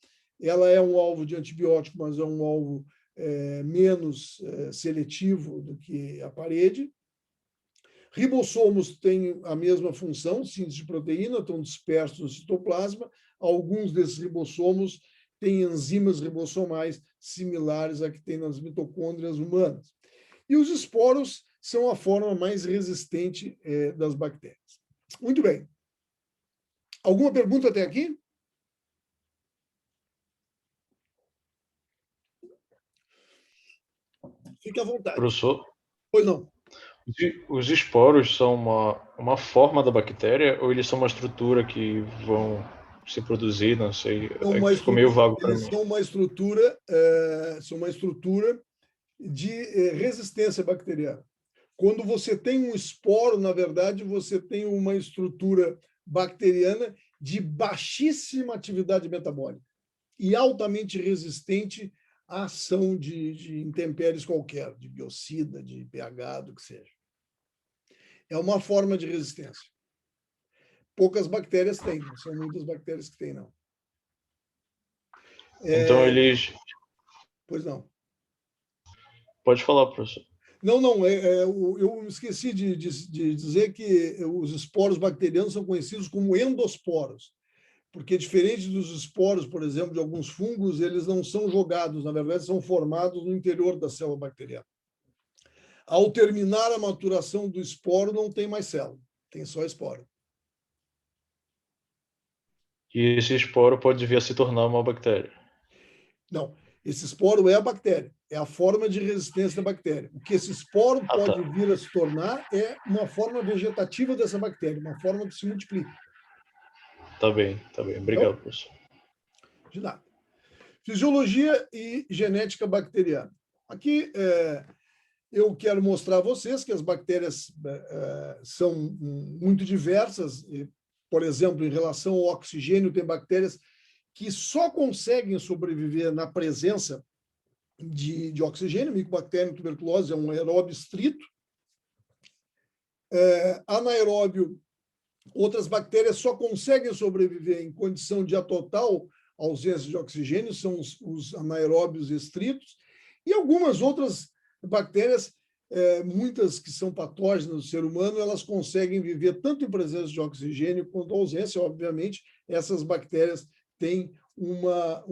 Ela é um alvo de antibiótico, mas é um alvo menos seletivo do que a parede. Ribossomos têm a mesma função, síntese de proteína, estão dispersos no citoplasma. Alguns desses ribossomos têm enzimas ribossomais similares à que tem nas mitocôndrias humanas. E os esporos são a forma mais resistente das bactérias. Muito bem. Alguma pergunta até aqui? Fique à vontade. Professor? Pois não. Os esporos são uma forma da bactéria ou eles são uma estrutura que vão se produzir? Não sei. Ficou meio vago para mim. Eles são uma estrutura de resistência bacteriana. Quando você tem um esporo, na verdade, você tem uma estrutura bacteriana de baixíssima atividade metabólica e altamente resistente à ação de intempéries qualquer, de biocida, de pH, do que seja. É uma forma de resistência. Poucas bactérias têm, não são muitas bactérias que têm, não. Então eles... Pois não. Pode falar, professor. Não, eu esqueci de dizer que os esporos bacterianos são conhecidos como endosporos, porque, diferente dos esporos, por exemplo, de alguns fungos, eles não são jogados, na verdade, são formados no interior da célula bacteriana. Ao terminar a maturação do esporo, não tem mais célula, tem só esporo. E esse esporo pode vir a se tornar uma bactéria? Não, esse esporo é a bactéria, é a forma de resistência da bactéria. O que esse esporo pode vir a se tornar é uma forma vegetativa dessa bactéria, uma forma que se multiplica. Tá bem. Obrigado, professor. De nada. Fisiologia e genética bacteriana. Aqui eu quero mostrar a vocês que as bactérias são muito diversas. Por exemplo, em relação ao oxigênio, tem bactérias que só conseguem sobreviver na presença de oxigênio. Mycobacterium tuberculose é um aeróbio estrito. Anaeróbio, outras bactérias só conseguem sobreviver em condição de total ausência de oxigênio, são os anaeróbios estritos, e algumas outras bactérias, muitas que são patógenas do ser humano, elas conseguem viver tanto em presença de oxigênio quanto ausência. Obviamente, essas bactérias têm uma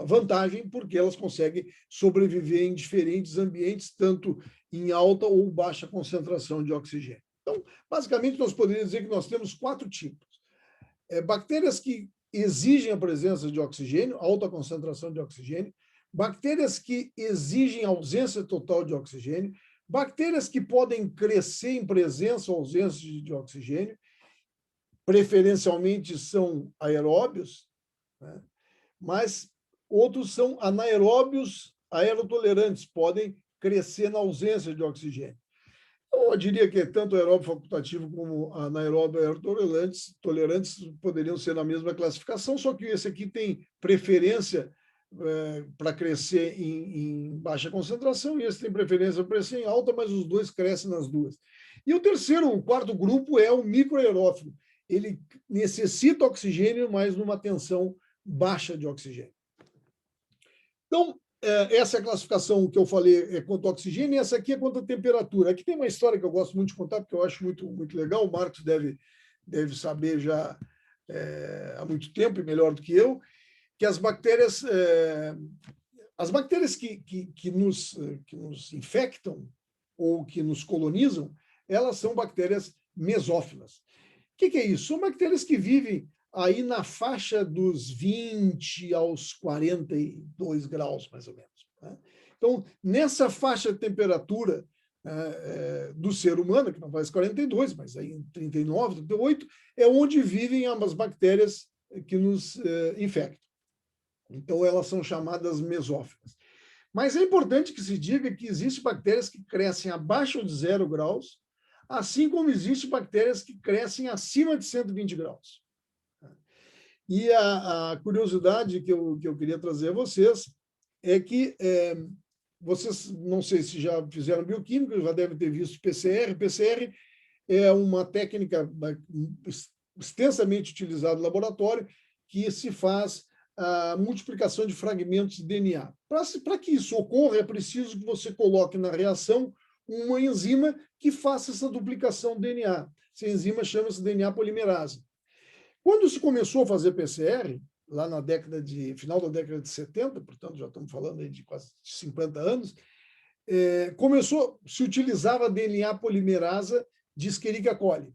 vantagem, porque elas conseguem sobreviver em diferentes ambientes, tanto em alta ou baixa concentração de oxigênio. Então, basicamente, nós poderíamos dizer que nós temos 4 tipos. Bactérias que exigem a presença de oxigênio, alta concentração de oxigênio, bactérias que exigem ausência total de oxigênio, bactérias que podem crescer em presença ou ausência de oxigênio, preferencialmente são aeróbios, né? Mas outros são anaeróbios aerotolerantes, podem crescer na ausência de oxigênio. Eu diria que tanto aeróbio facultativo como anaeróbio aerotolerantes poderiam ser na mesma classificação, só que esse aqui tem preferência para crescer em baixa concentração e esse tem preferência para crescer em alta, mas os dois crescem nas duas. E o quarto grupo é o microaerófilo. Ele necessita oxigênio, mas numa tensão baixa de oxigênio. Então, essa é a classificação que eu falei quanto ao oxigênio, e essa aqui é quanto à temperatura. Aqui tem uma história que eu gosto muito de contar, porque eu acho muito, muito legal. O Marcos deve saber já há muito tempo, e melhor do que eu, que as bactérias que nos infectam ou que nos colonizam, elas são bactérias mesófilas. O que é isso? São bactérias que vivem aí na faixa dos 20 aos 42 graus, mais ou menos. Né? Então, nessa faixa de temperatura do ser humano, que não faz 42, mas aí em 39, 38, é onde vivem as bactérias que nos infectam. Então, elas são chamadas mesófilas. Mas é importante que se diga que existem bactérias que crescem abaixo de 0 graus, assim como existem bactérias que crescem acima de 120 graus. E a curiosidade que eu queria trazer a vocês é que vocês, não sei se já fizeram bioquímica, já devem ter visto PCR. PCR é uma técnica extensamente utilizada no laboratório que se faz a multiplicação de fragmentos de DNA. Para que isso ocorra, é preciso que você coloque na reação uma enzima que faça essa duplicação do DNA. Essa enzima chama-se DNA polimerase. Quando se começou a fazer PCR, lá na final da década de 70, portanto, já estamos falando aí de quase 50 anos, se utilizava DNA polimerasa de Escherichia coli.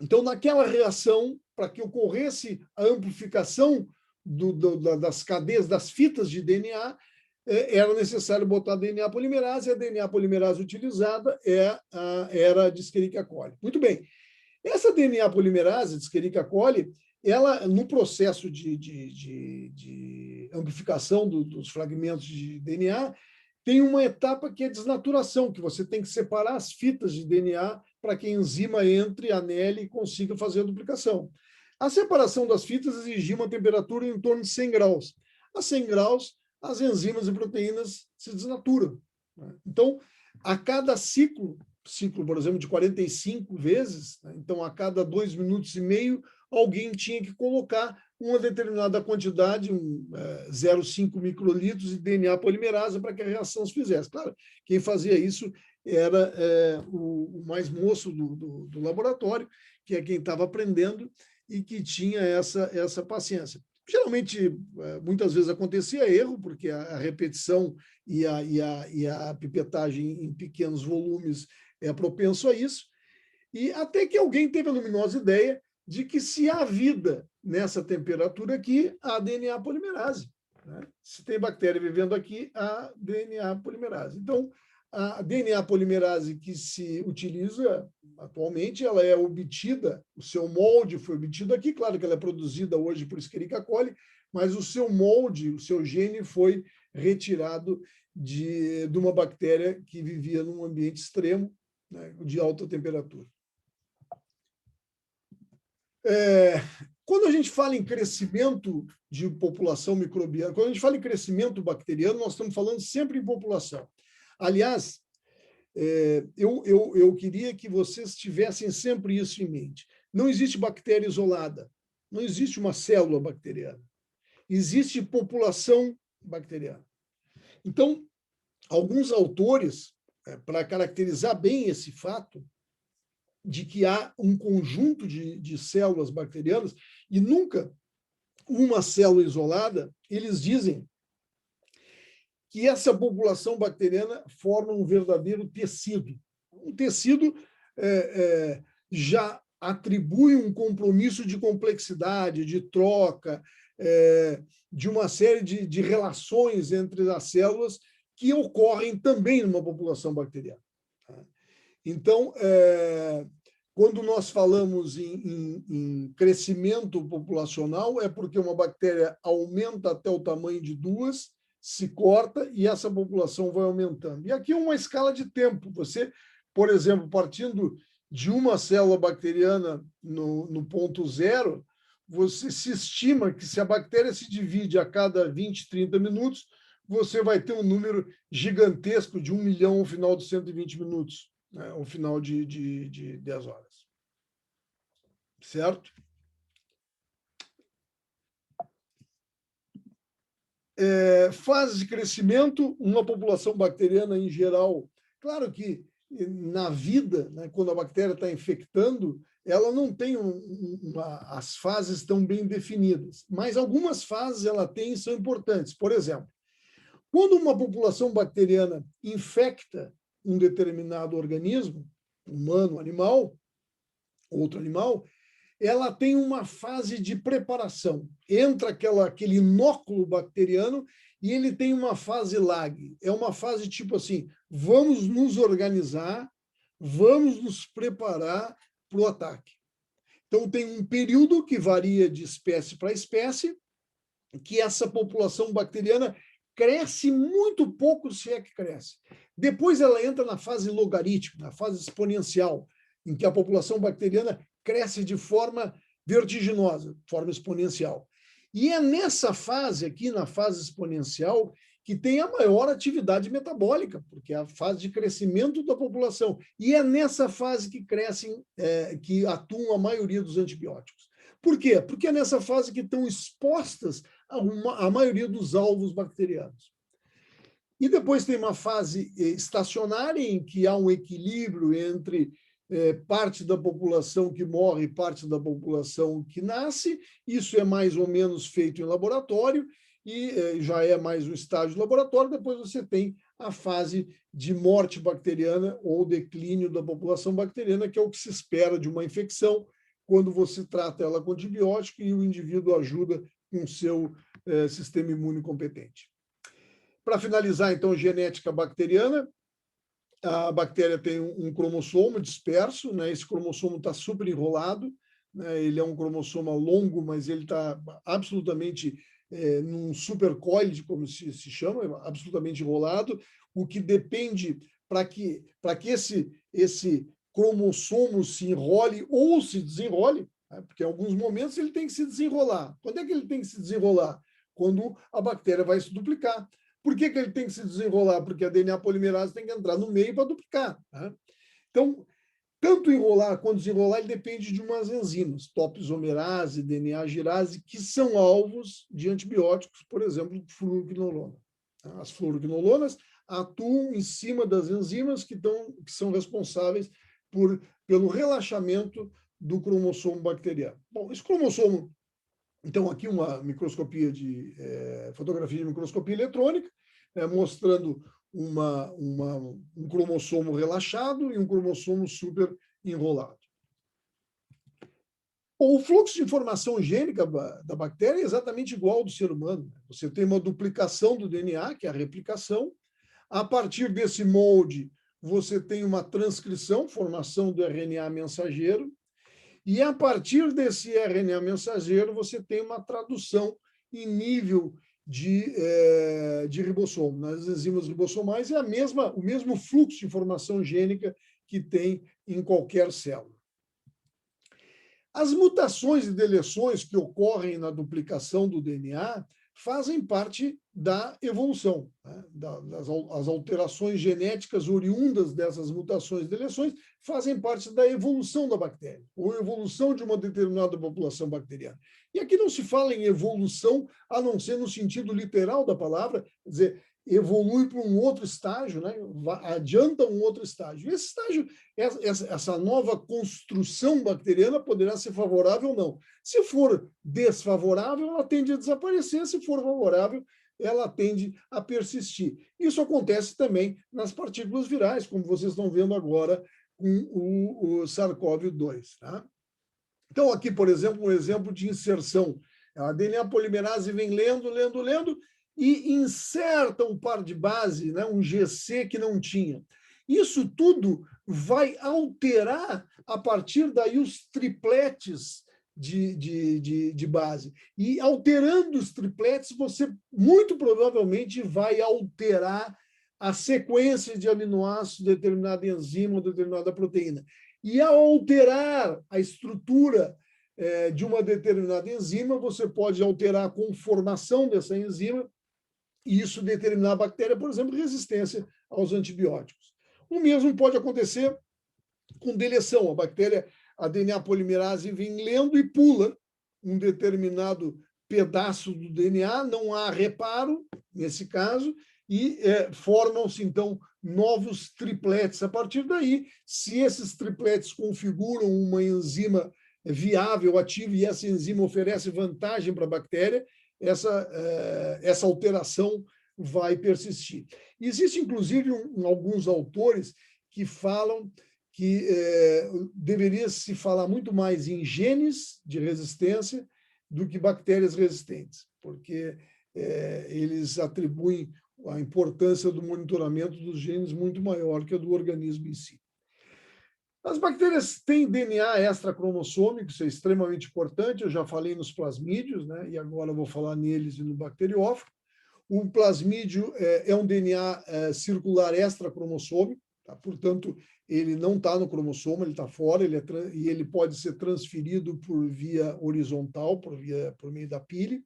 Então, naquela reação, para que ocorresse a amplificação das cadeias, das fitas de DNA, era necessário botar DNA polimerase, e a DNA polimerase utilizada era de Escherichia coli. Muito bem. Essa DNA polimerase de Escherichia coli, ela, no processo de amplificação dos fragmentos de DNA, tem uma etapa que é desnaturação, que você tem que separar as fitas de DNA para que a enzima entre, anele e consiga fazer a duplicação. A separação das fitas exigia uma temperatura em torno de 100 graus. A 100 graus, as enzimas e proteínas se desnaturam. Então, a cada ciclo, por exemplo, de 45 vezes, então a cada 2 minutos e meio, alguém tinha que colocar uma determinada quantidade, 0,5 microlitros de DNA polimerase para que a reação se fizesse. Claro, quem fazia isso era o mais moço do laboratório, que é quem estava aprendendo e que tinha essa paciência. Geralmente, muitas vezes acontecia erro, porque a repetição e a pipetagem em pequenos volumes é propenso a isso, e até que alguém teve a luminosa ideia de que se há vida nessa temperatura aqui, há DNA polimerase. Né? Se tem bactéria vivendo aqui, há DNA polimerase. Então, a DNA polimerase que se utiliza atualmente, ela é obtida, o seu molde foi obtido aqui, claro que ela é produzida hoje por Escherichia coli, mas o seu molde, o seu gene foi retirado de uma bactéria que vivia num ambiente extremo, né, de alta temperatura. Quando a gente fala em crescimento de população microbiana, quando a gente fala em crescimento bacteriano, nós estamos falando sempre em população. Aliás, eu queria que vocês tivessem sempre isso em mente. Não existe bactéria isolada, não existe uma célula bacteriana. Existe população bacteriana. Então, alguns autores, para caracterizar bem esse fato, de que há um conjunto de células bacterianas e nunca uma célula isolada, eles dizem que essa população bacteriana forma um verdadeiro tecido. Um tecido já atribui um compromisso de complexidade, de troca, de uma série de relações entre as células que ocorrem também numa população bacteriana. Então, quando nós falamos em crescimento populacional, é porque uma bactéria aumenta até o tamanho de 2, se corta e essa população vai aumentando. E aqui é uma escala de tempo. Você, por exemplo, partindo de uma célula bacteriana no ponto zero, você se estima que se a bactéria se divide a cada 20, 30 minutos, você vai ter um número gigantesco de 1 milhão ao final de 120 minutos. Ao final de 10 horas. Certo? Fase de crescimento, uma população bacteriana em geral. Claro que na vida, né, quando a bactéria está infectando, ela não tem as fases tão bem definidas, mas algumas fases ela tem e são importantes. Por exemplo, quando uma população bacteriana infecta um determinado organismo, humano, animal, outro animal, ela tem uma fase de preparação. Entra aquele inóculo bacteriano e ele tem uma fase lag. É uma fase tipo assim, vamos nos organizar, vamos nos preparar para o ataque. Então, tem um período que varia de espécie para espécie, que essa população bacteriana cresce muito pouco, se é que cresce. Depois ela entra na fase logarítmica, na fase exponencial, em que a população bacteriana cresce de forma vertiginosa, de forma exponencial. E é nessa fase aqui, na fase exponencial, que tem a maior atividade metabólica, porque é a fase de crescimento da população. E é nessa fase que crescem, que atuam a maioria dos antibióticos. Por quê? Porque é nessa fase que estão expostas a maioria dos alvos bacterianos. E depois tem uma fase estacionária, em que há um equilíbrio entre parte da população que morre e parte da população que nasce. Isso é mais ou menos feito em laboratório, e já é mais um estágio de laboratório. Depois você tem a fase de morte bacteriana ou declínio da população bacteriana, que é o que se espera de uma infecção, quando você trata ela com antibiótico e o indivíduo ajuda com o seu sistema imune competente. Para finalizar, então, genética bacteriana, a bactéria tem um cromossomo disperso, né? Esse cromossomo está super enrolado, né? Ele é um cromossomo longo, mas ele está absolutamente num supercoide, como se chama, absolutamente enrolado, o que depende para que esse cromossomo se enrole ou se desenrole, né? Porque em alguns momentos ele tem que se desenrolar. Quando é que ele tem que se desenrolar? Quando a bactéria vai se duplicar. Por que ele tem que se desenrolar? Porque a DNA polimerase tem que entrar no meio para duplicar, né? Então, tanto enrolar quanto desenrolar, ele depende de umas enzimas, topoisomerase, DNA girase, que são alvos de antibióticos, por exemplo, fluoroquinolona. As fluoroquinolonas atuam em cima das enzimas que são responsáveis pelo relaxamento do cromossomo bacteriano. Bom, esse cromossomo, então, aqui uma microscopia fotografia de microscopia eletrônica, mostrando um cromossomo relaxado e um cromossomo super enrolado. O fluxo de informação gênica da bactéria é exatamente igual ao do ser humano. Você tem uma duplicação do DNA, que é a replicação. A partir desse molde, você tem uma transcrição, formação do RNA mensageiro. E, a partir desse RNA mensageiro, você tem uma tradução em nível de ribossomo. Nas enzimas ribossomais é o mesmo fluxo de informação gênica que tem em qualquer célula. As mutações e deleções que ocorrem na duplicação do DNA fazem parte da evolução, né? As alterações genéticas oriundas dessas mutações e deleções fazem parte da evolução da bactéria, ou evolução de uma determinada população bacteriana. E aqui não se fala em evolução, a não ser no sentido literal da palavra, quer dizer, evolui para um outro estágio, né? Adianta um outro estágio. E esse estágio, essa nova construção bacteriana poderá ser favorável ou não. Se for desfavorável, ela tende a desaparecer. Se for favorável, ela tende a persistir. Isso acontece também nas partículas virais, como vocês estão vendo agora com o SARS-CoV-2. Tá? Então, aqui, por exemplo, um exemplo de inserção. A DNA polimerase vem lendo, e inserta um par de base, né, um GC que não tinha. Isso tudo vai alterar, a partir daí, os tripletes de base. E, alterando os tripletes, você muito provavelmente vai alterar a sequência de aminoácidos de determinada enzima ou determinada proteína. E, ao alterar a estrutura de uma determinada enzima, você pode alterar a conformação dessa enzima, e isso determinar a bactéria, por exemplo, resistência aos antibióticos. O mesmo pode acontecer com deleção. A bactéria, a DNA polimerase, vem lendo e pula um determinado pedaço do DNA, não há reparo, nesse caso, e formam-se, então, novos tripletes. A partir daí, se esses tripletes configuram uma enzima viável, ativa, e essa enzima oferece vantagem para a bactéria, essa alteração vai persistir. Existe, inclusive, alguns autores que falam que deveria se falar muito mais em genes de resistência do que bactérias resistentes, porque eles atribuem a importância do monitoramento dos genes muito maior que a do organismo em si. As bactérias têm DNA extracromossômico, isso é extremamente importante, eu já falei nos plasmídios, né? E agora eu vou falar neles e no bacteriófago. O plasmídio é um DNA circular extracromossômico, tá? Portanto, ele não está no cromossomo, ele está fora, e ele pode ser transferido por via horizontal, por meio da pile.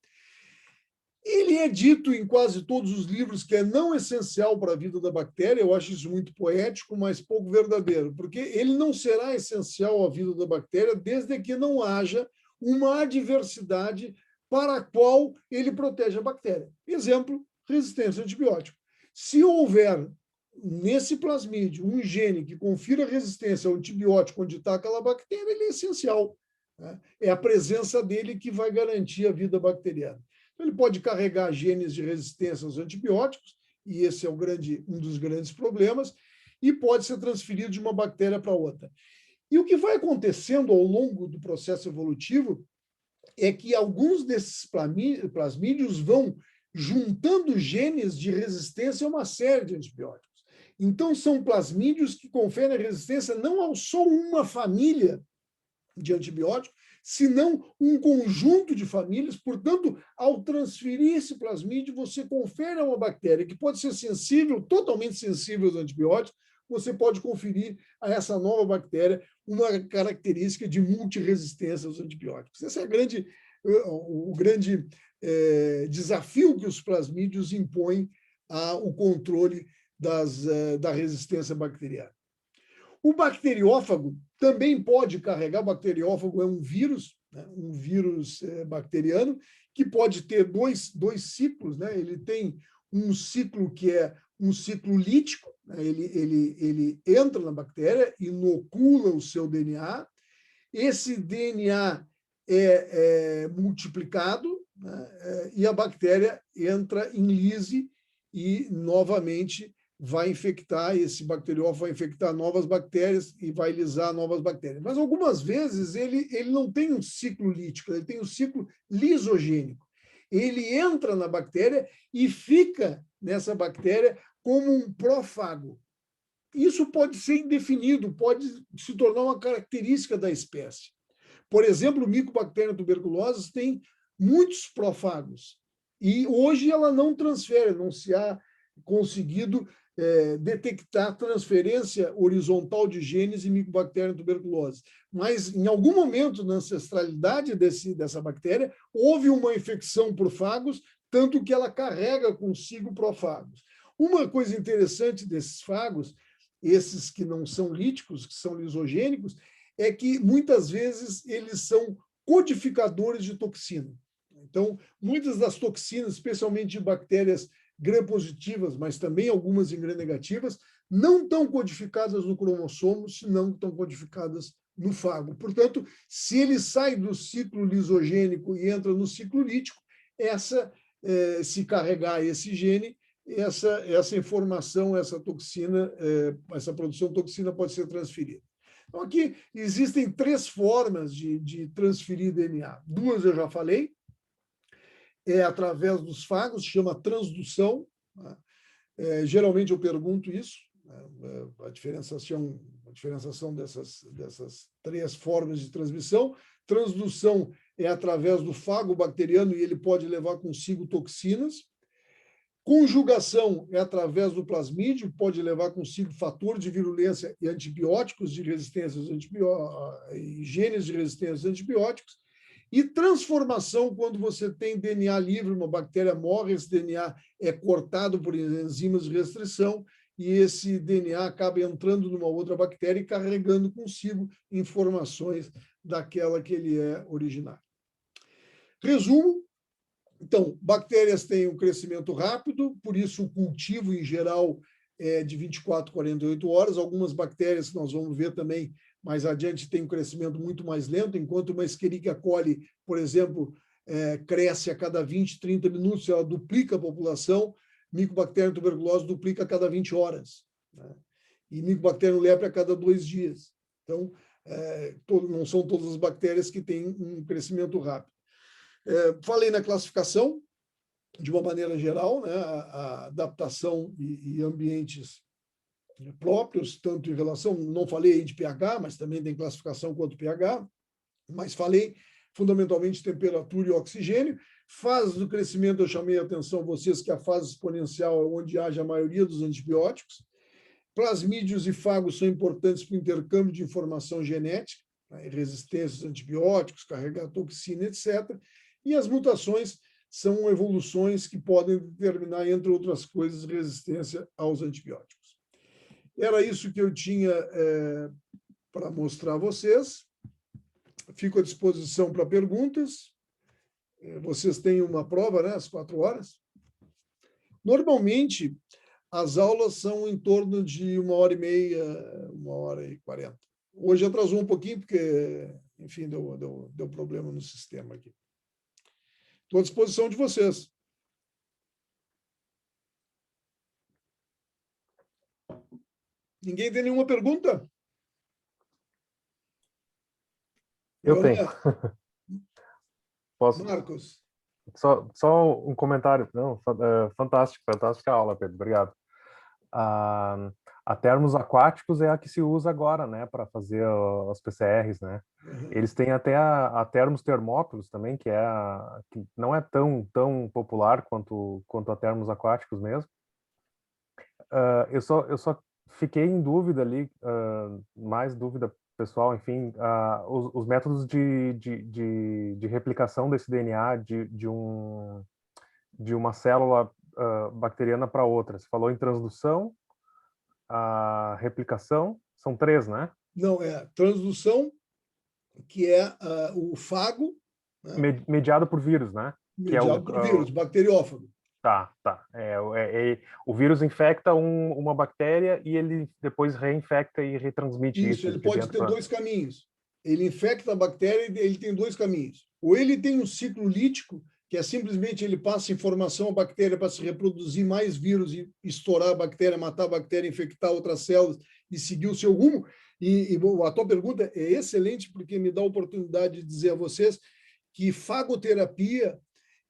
Ele é dito em quase todos os livros que é não essencial para a vida da bactéria, eu acho isso muito poético, mas pouco verdadeiro, porque ele não será essencial à vida da bactéria desde que não haja uma adversidade para a qual ele protege a bactéria. Exemplo, resistência a antibiótico. Se houver nesse plasmídio um gene que confira resistência ao antibiótico onde está aquela bactéria, ele é essencial, né? É a presença dele que vai garantir a vida bacteriana. Ele pode carregar genes de resistência aos antibióticos, e esse é um dos grandes problemas, e pode ser transferido de uma bactéria para outra. E o que vai acontecendo ao longo do processo evolutivo é que alguns desses plasmídios vão juntando genes de resistência a uma série de antibióticos. Então, são plasmídios que conferem resistência não a só uma família de antibióticos, senão um conjunto de famílias. Portanto, ao transferir esse plasmídio, você confere a uma bactéria que pode ser sensível, totalmente sensível aos antibióticos, você pode conferir a essa nova bactéria uma característica de multiresistência aos antibióticos. Esse é o grande desafio que os plasmídios impõem ao controle da resistência bacteriana. O bacteriófago também pode carregar. O bacteriófago é um vírus, né? Um vírus bacteriano, que pode ter dois ciclos, né? Ele tem um ciclo que é um ciclo lítico, né? Ele entra na bactéria, inocula o seu DNA, esse DNA é multiplicado, né? E a bactéria entra em lise e, novamente, vai infectar, esse bacteriófago vai infectar novas bactérias e vai lisar novas bactérias. Mas, algumas vezes, ele não tem um ciclo lítico, ele tem um ciclo lisogênico. Ele entra na bactéria e fica nessa bactéria como um prófago. Isso pode ser indefinido, pode se tornar uma característica da espécie. Por exemplo, o Mycobacterium tuberculosis tem muitos prófagos, e hoje ela não transfere, não se há conseguido detectar transferência horizontal de genes em Mycobacterium tuberculosis. Mas, em algum momento na ancestralidade dessa bactéria, houve uma infecção por fagos, tanto que ela carrega consigo prófagos. Uma coisa interessante desses fagos, esses que não são líticos, que são lisogênicos, é que, muitas vezes, eles são codificadores de toxina. Então, muitas das toxinas, especialmente de bactérias gram-positivas, mas também algumas em gram-negativas, não estão codificadas no cromossomo, senão estão codificadas no fago. Portanto, se ele sai do ciclo lisogênico e entra no ciclo lítico, se carregar esse gene, essa informação, essa toxina, essa produção de toxina pode ser transferida. Então, aqui existem 3 formas de transferir DNA. 2 eu já falei, através dos fagos, chama transdução. Geralmente eu pergunto isso, a diferenciação dessas 3 formas de transmissão. Transdução é através do fago bacteriano e ele pode levar consigo toxinas. Conjugação é através do plasmídio, pode levar consigo fator de virulência e antibióticos de resistência e genes de resistência aos antibióticos. E transformação, quando você tem DNA livre, uma bactéria morre, esse DNA é cortado por enzimas de restrição e esse DNA acaba entrando numa outra bactéria e carregando consigo informações daquela que ele é originário. Resumo. Então, bactérias têm um crescimento rápido, por isso o cultivo, em geral, é de 24 a 48 horas. Algumas bactérias, que nós vamos ver também mais adiante, têm um crescimento muito mais lento, enquanto uma Escherichia coli, por exemplo, cresce a cada 20, 30 minutos, ela duplica a população. Mycobacterium tuberculosis duplica a cada 20 horas. Né? e Mycobacterium lepre a cada 2 dias. Então, não são todas as bactérias que têm um crescimento rápido. Falei na classificação, de uma maneira geral, né, a adaptação e ambientes próprios, tanto em relação, não falei aí de pH, mas também tem classificação quanto pH, mas falei fundamentalmente temperatura e oxigênio. Fase do crescimento, eu chamei a atenção a vocês que a fase exponencial é onde haja a maioria dos antibióticos. Plasmídios e fagos são importantes para o intercâmbio de informação genética, né, resistência aos antibióticos, carregar toxina, etc. E as mutações são evoluções que podem determinar, entre outras coisas, resistência aos antibióticos. Era isso que eu tinha para mostrar a vocês. Fico à disposição para perguntas. Vocês têm uma prova, né, às 4 horas. Normalmente, as aulas são em torno de 1h30, 1h40. Hoje atrasou um pouquinho, porque, enfim, deu problema no sistema aqui. Estou à disposição de vocês. Ninguém tem nenhuma pergunta? Eu tenho. Posso? Marcos. Só um comentário. Não, fantástica aula, Pedro. Obrigado. A termos aquáticos é a que se usa agora, né, para fazer as PCRs, né? Uhum. Eles têm até a termos termópilos também, que não é tão popular quanto a termos aquáticos mesmo. Eu só fiquei em dúvida ali, mais dúvida pessoal, enfim, os métodos de replicação desse DNA de uma célula bacteriana para outra. Você falou em transdução, a replicação, são 3, né? Não, transdução, que é o fago. Né? Mediado por vírus, né? Mediado por vírus, bacteriófago. Tá. O vírus infecta uma bactéria e ele depois reinfecta e retransmite isso. Ele pode ter 2 caminhos. Ele infecta a bactéria e ele tem 2 caminhos. Ou ele tem um ciclo lítico, que é simplesmente ele passa informação à bactéria para se reproduzir mais vírus e estourar a bactéria, matar a bactéria, infectar outras células e seguir o seu rumo. E a tua pergunta é excelente, porque me dá a oportunidade de dizer a vocês que fagoterapia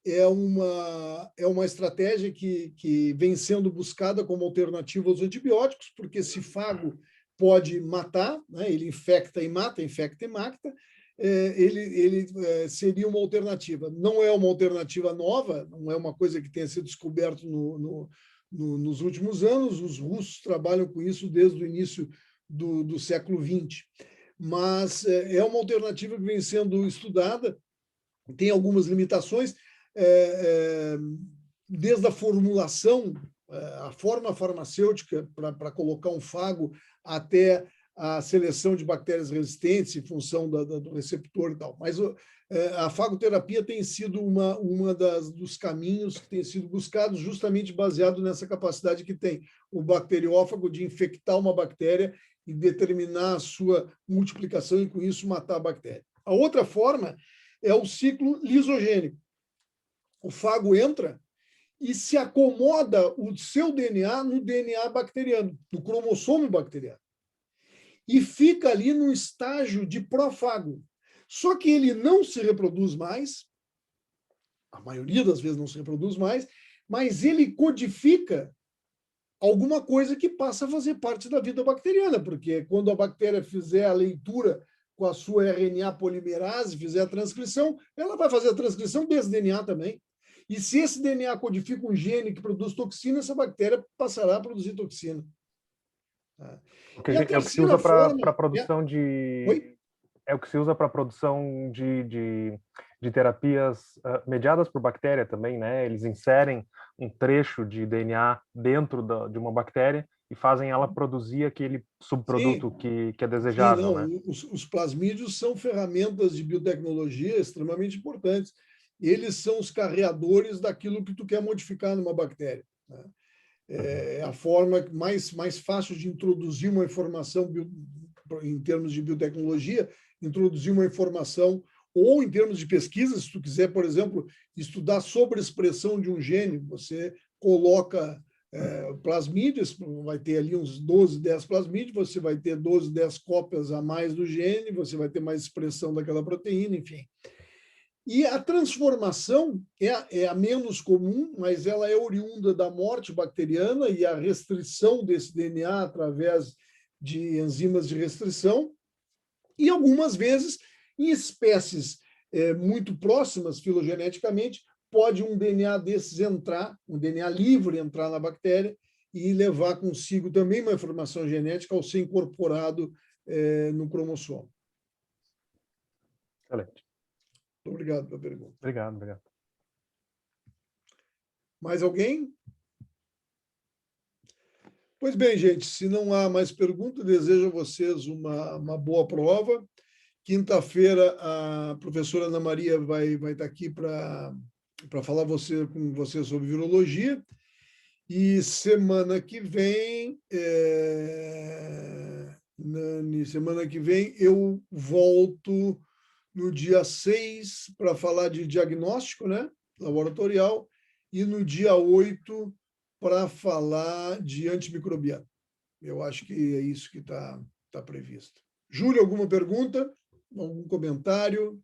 é uma estratégia que vem sendo buscada como alternativa aos antibióticos, porque se fago pode matar, né? Ele infecta e mata, infecta e mata, ele seria uma alternativa. Não é uma alternativa nova, não é uma coisa que tenha sido descoberto nos últimos anos, os russos trabalham com isso desde o início do século XX, mas é uma alternativa que vem sendo estudada, tem algumas limitações, desde a formulação, a forma farmacêutica para colocar um fago até a seleção de bactérias resistentes em função do receptor e tal. Mas a fagoterapia tem sido uma dos caminhos que tem sido buscados justamente baseado nessa capacidade que tem o bacteriófago de infectar uma bactéria e determinar a sua multiplicação e, com isso, matar a bactéria. A outra forma é o ciclo lisogênico. O fago entra e se acomoda o seu DNA no DNA bacteriano, no cromossomo bacteriano. E fica ali no estágio de prófago. Só que ele não se reproduz mais, a maioria das vezes não se reproduz mais, mas ele codifica alguma coisa que passa a fazer parte da vida bacteriana, porque quando a bactéria fizer a leitura com a sua RNA polimerase, fizer a transcrição, ela vai fazer a transcrição desse DNA também. E se esse DNA codifica um gene que produz toxina, essa bactéria passará a produzir toxina. É o que se usa para produção de... Oi? É o que se usa para produção de terapias mediadas por bactéria também, né? Eles inserem um trecho de DNA dentro de uma bactéria e fazem ela produzir aquele subproduto que é desejável. Sim, né? Os plasmídios são ferramentas de biotecnologia extremamente importantes. Eles são os carreadores daquilo que tu quer modificar numa bactéria, né? É a forma mais fácil de introduzir uma informação em termos de biotecnologia, introduzir uma informação, ou em termos de pesquisa, se tu quiser, por exemplo, estudar sobre a expressão de um gene, você coloca plasmídeos, vai ter ali uns 12, 10 plasmídeos, você vai ter 12, 10 cópias a mais do gene, você vai ter mais expressão daquela proteína, enfim. E a transformação é a menos comum, mas ela é oriunda da morte bacteriana e a restrição desse DNA através de enzimas de restrição, e algumas vezes, em espécies muito próximas filogeneticamente, pode um DNA desses entrar, um DNA livre entrar na bactéria e levar consigo também uma informação genética ao ser incorporado no cromossomo. Excelente. Muito obrigado pela pergunta. Obrigado. Mais alguém? Pois bem, gente, se não há mais perguntas, desejo a vocês uma boa prova. Quinta-feira, a professora Ana Maria vai estar aqui para falar com você sobre virologia. E semana que vem, eu volto no dia 6 para falar de diagnóstico, né, laboratorial, e no dia 8 para falar de antimicrobiano. Eu acho que é isso que está previsto. Júlia, alguma pergunta? Algum comentário?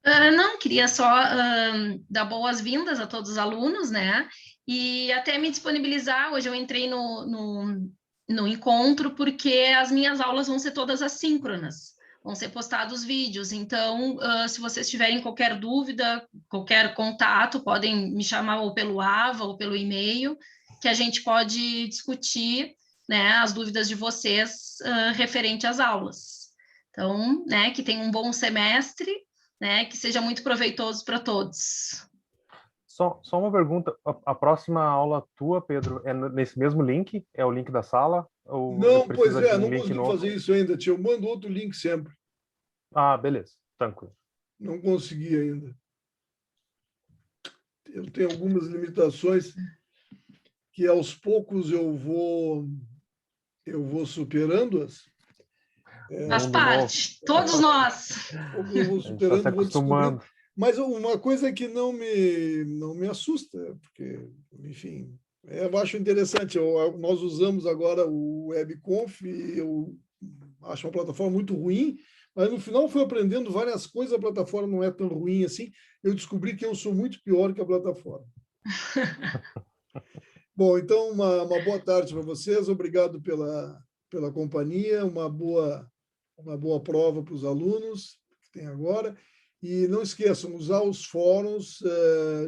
Não, queria só dar boas-vindas a todos os alunos, né? E até me disponibilizar. Hoje eu entrei no encontro porque as minhas aulas vão ser todas assíncronas, vão ser postados vídeos. Então, se vocês tiverem qualquer dúvida, qualquer contato, podem me chamar ou pelo AVA ou pelo e-mail, que a gente pode discutir, né, as dúvidas de vocês referente às aulas. Então, né, que tenham um bom semestre, né, que seja muito proveitoso para todos. Só uma pergunta, a próxima aula tua, Pedro, é nesse mesmo link? É o link da sala? Ou não, pois não link consegui fazer isso ainda, tio. Eu mando outro link sempre. Ah, beleza, tranquilo. Não consegui ainda. Eu tenho algumas limitações que aos poucos eu vou superando-as. Faz parte, todos nós. Eu vou superando, tá se acostumando. Mas uma coisa que não me assusta, porque, enfim, eu acho interessante. Nós usamos agora o WebConf, e eu acho uma plataforma muito ruim, mas no final fui aprendendo várias coisas, a plataforma não é tão ruim assim. Eu descobri que eu sou muito pior que a plataforma. Bom, então, uma boa tarde para vocês. Obrigado pela companhia, uma boa prova para os alunos que tem agora. E não esqueçam, usar os fóruns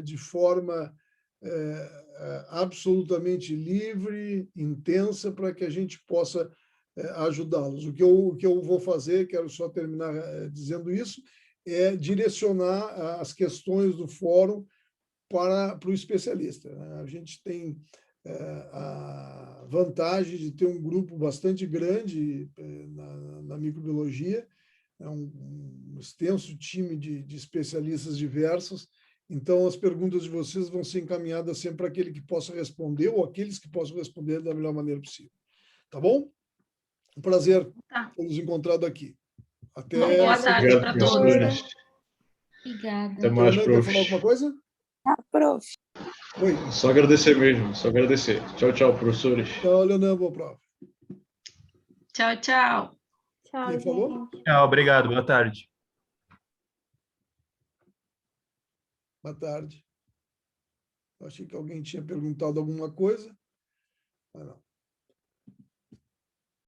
de forma absolutamente livre, intensa, para que a gente possa ajudá-los. O que eu vou fazer, quero só terminar dizendo isso, é direcionar as questões do fórum para o especialista. A gente tem a vantagem de ter um grupo bastante grande na microbiologia, um extenso time de especialistas diversos. Então, as perguntas de vocês vão ser encaminhadas sempre para aquele que possa responder ou aqueles que possam responder da melhor maneira possível. Tá bom? Um prazer nos encontrado aqui. Até boa tarde para todos. Obrigada. Até mais, prof. Quer falar alguma coisa? Prof. Oi. Só agradecer mesmo, só agradecer. Tchau, tchau, professores. Tchau, Leonardo, boa prova. Tchau, tchau. Tchau, Quem falou? Tchau, obrigado, boa tarde. Boa tarde. Eu achei que alguém tinha perguntado alguma coisa, mas não.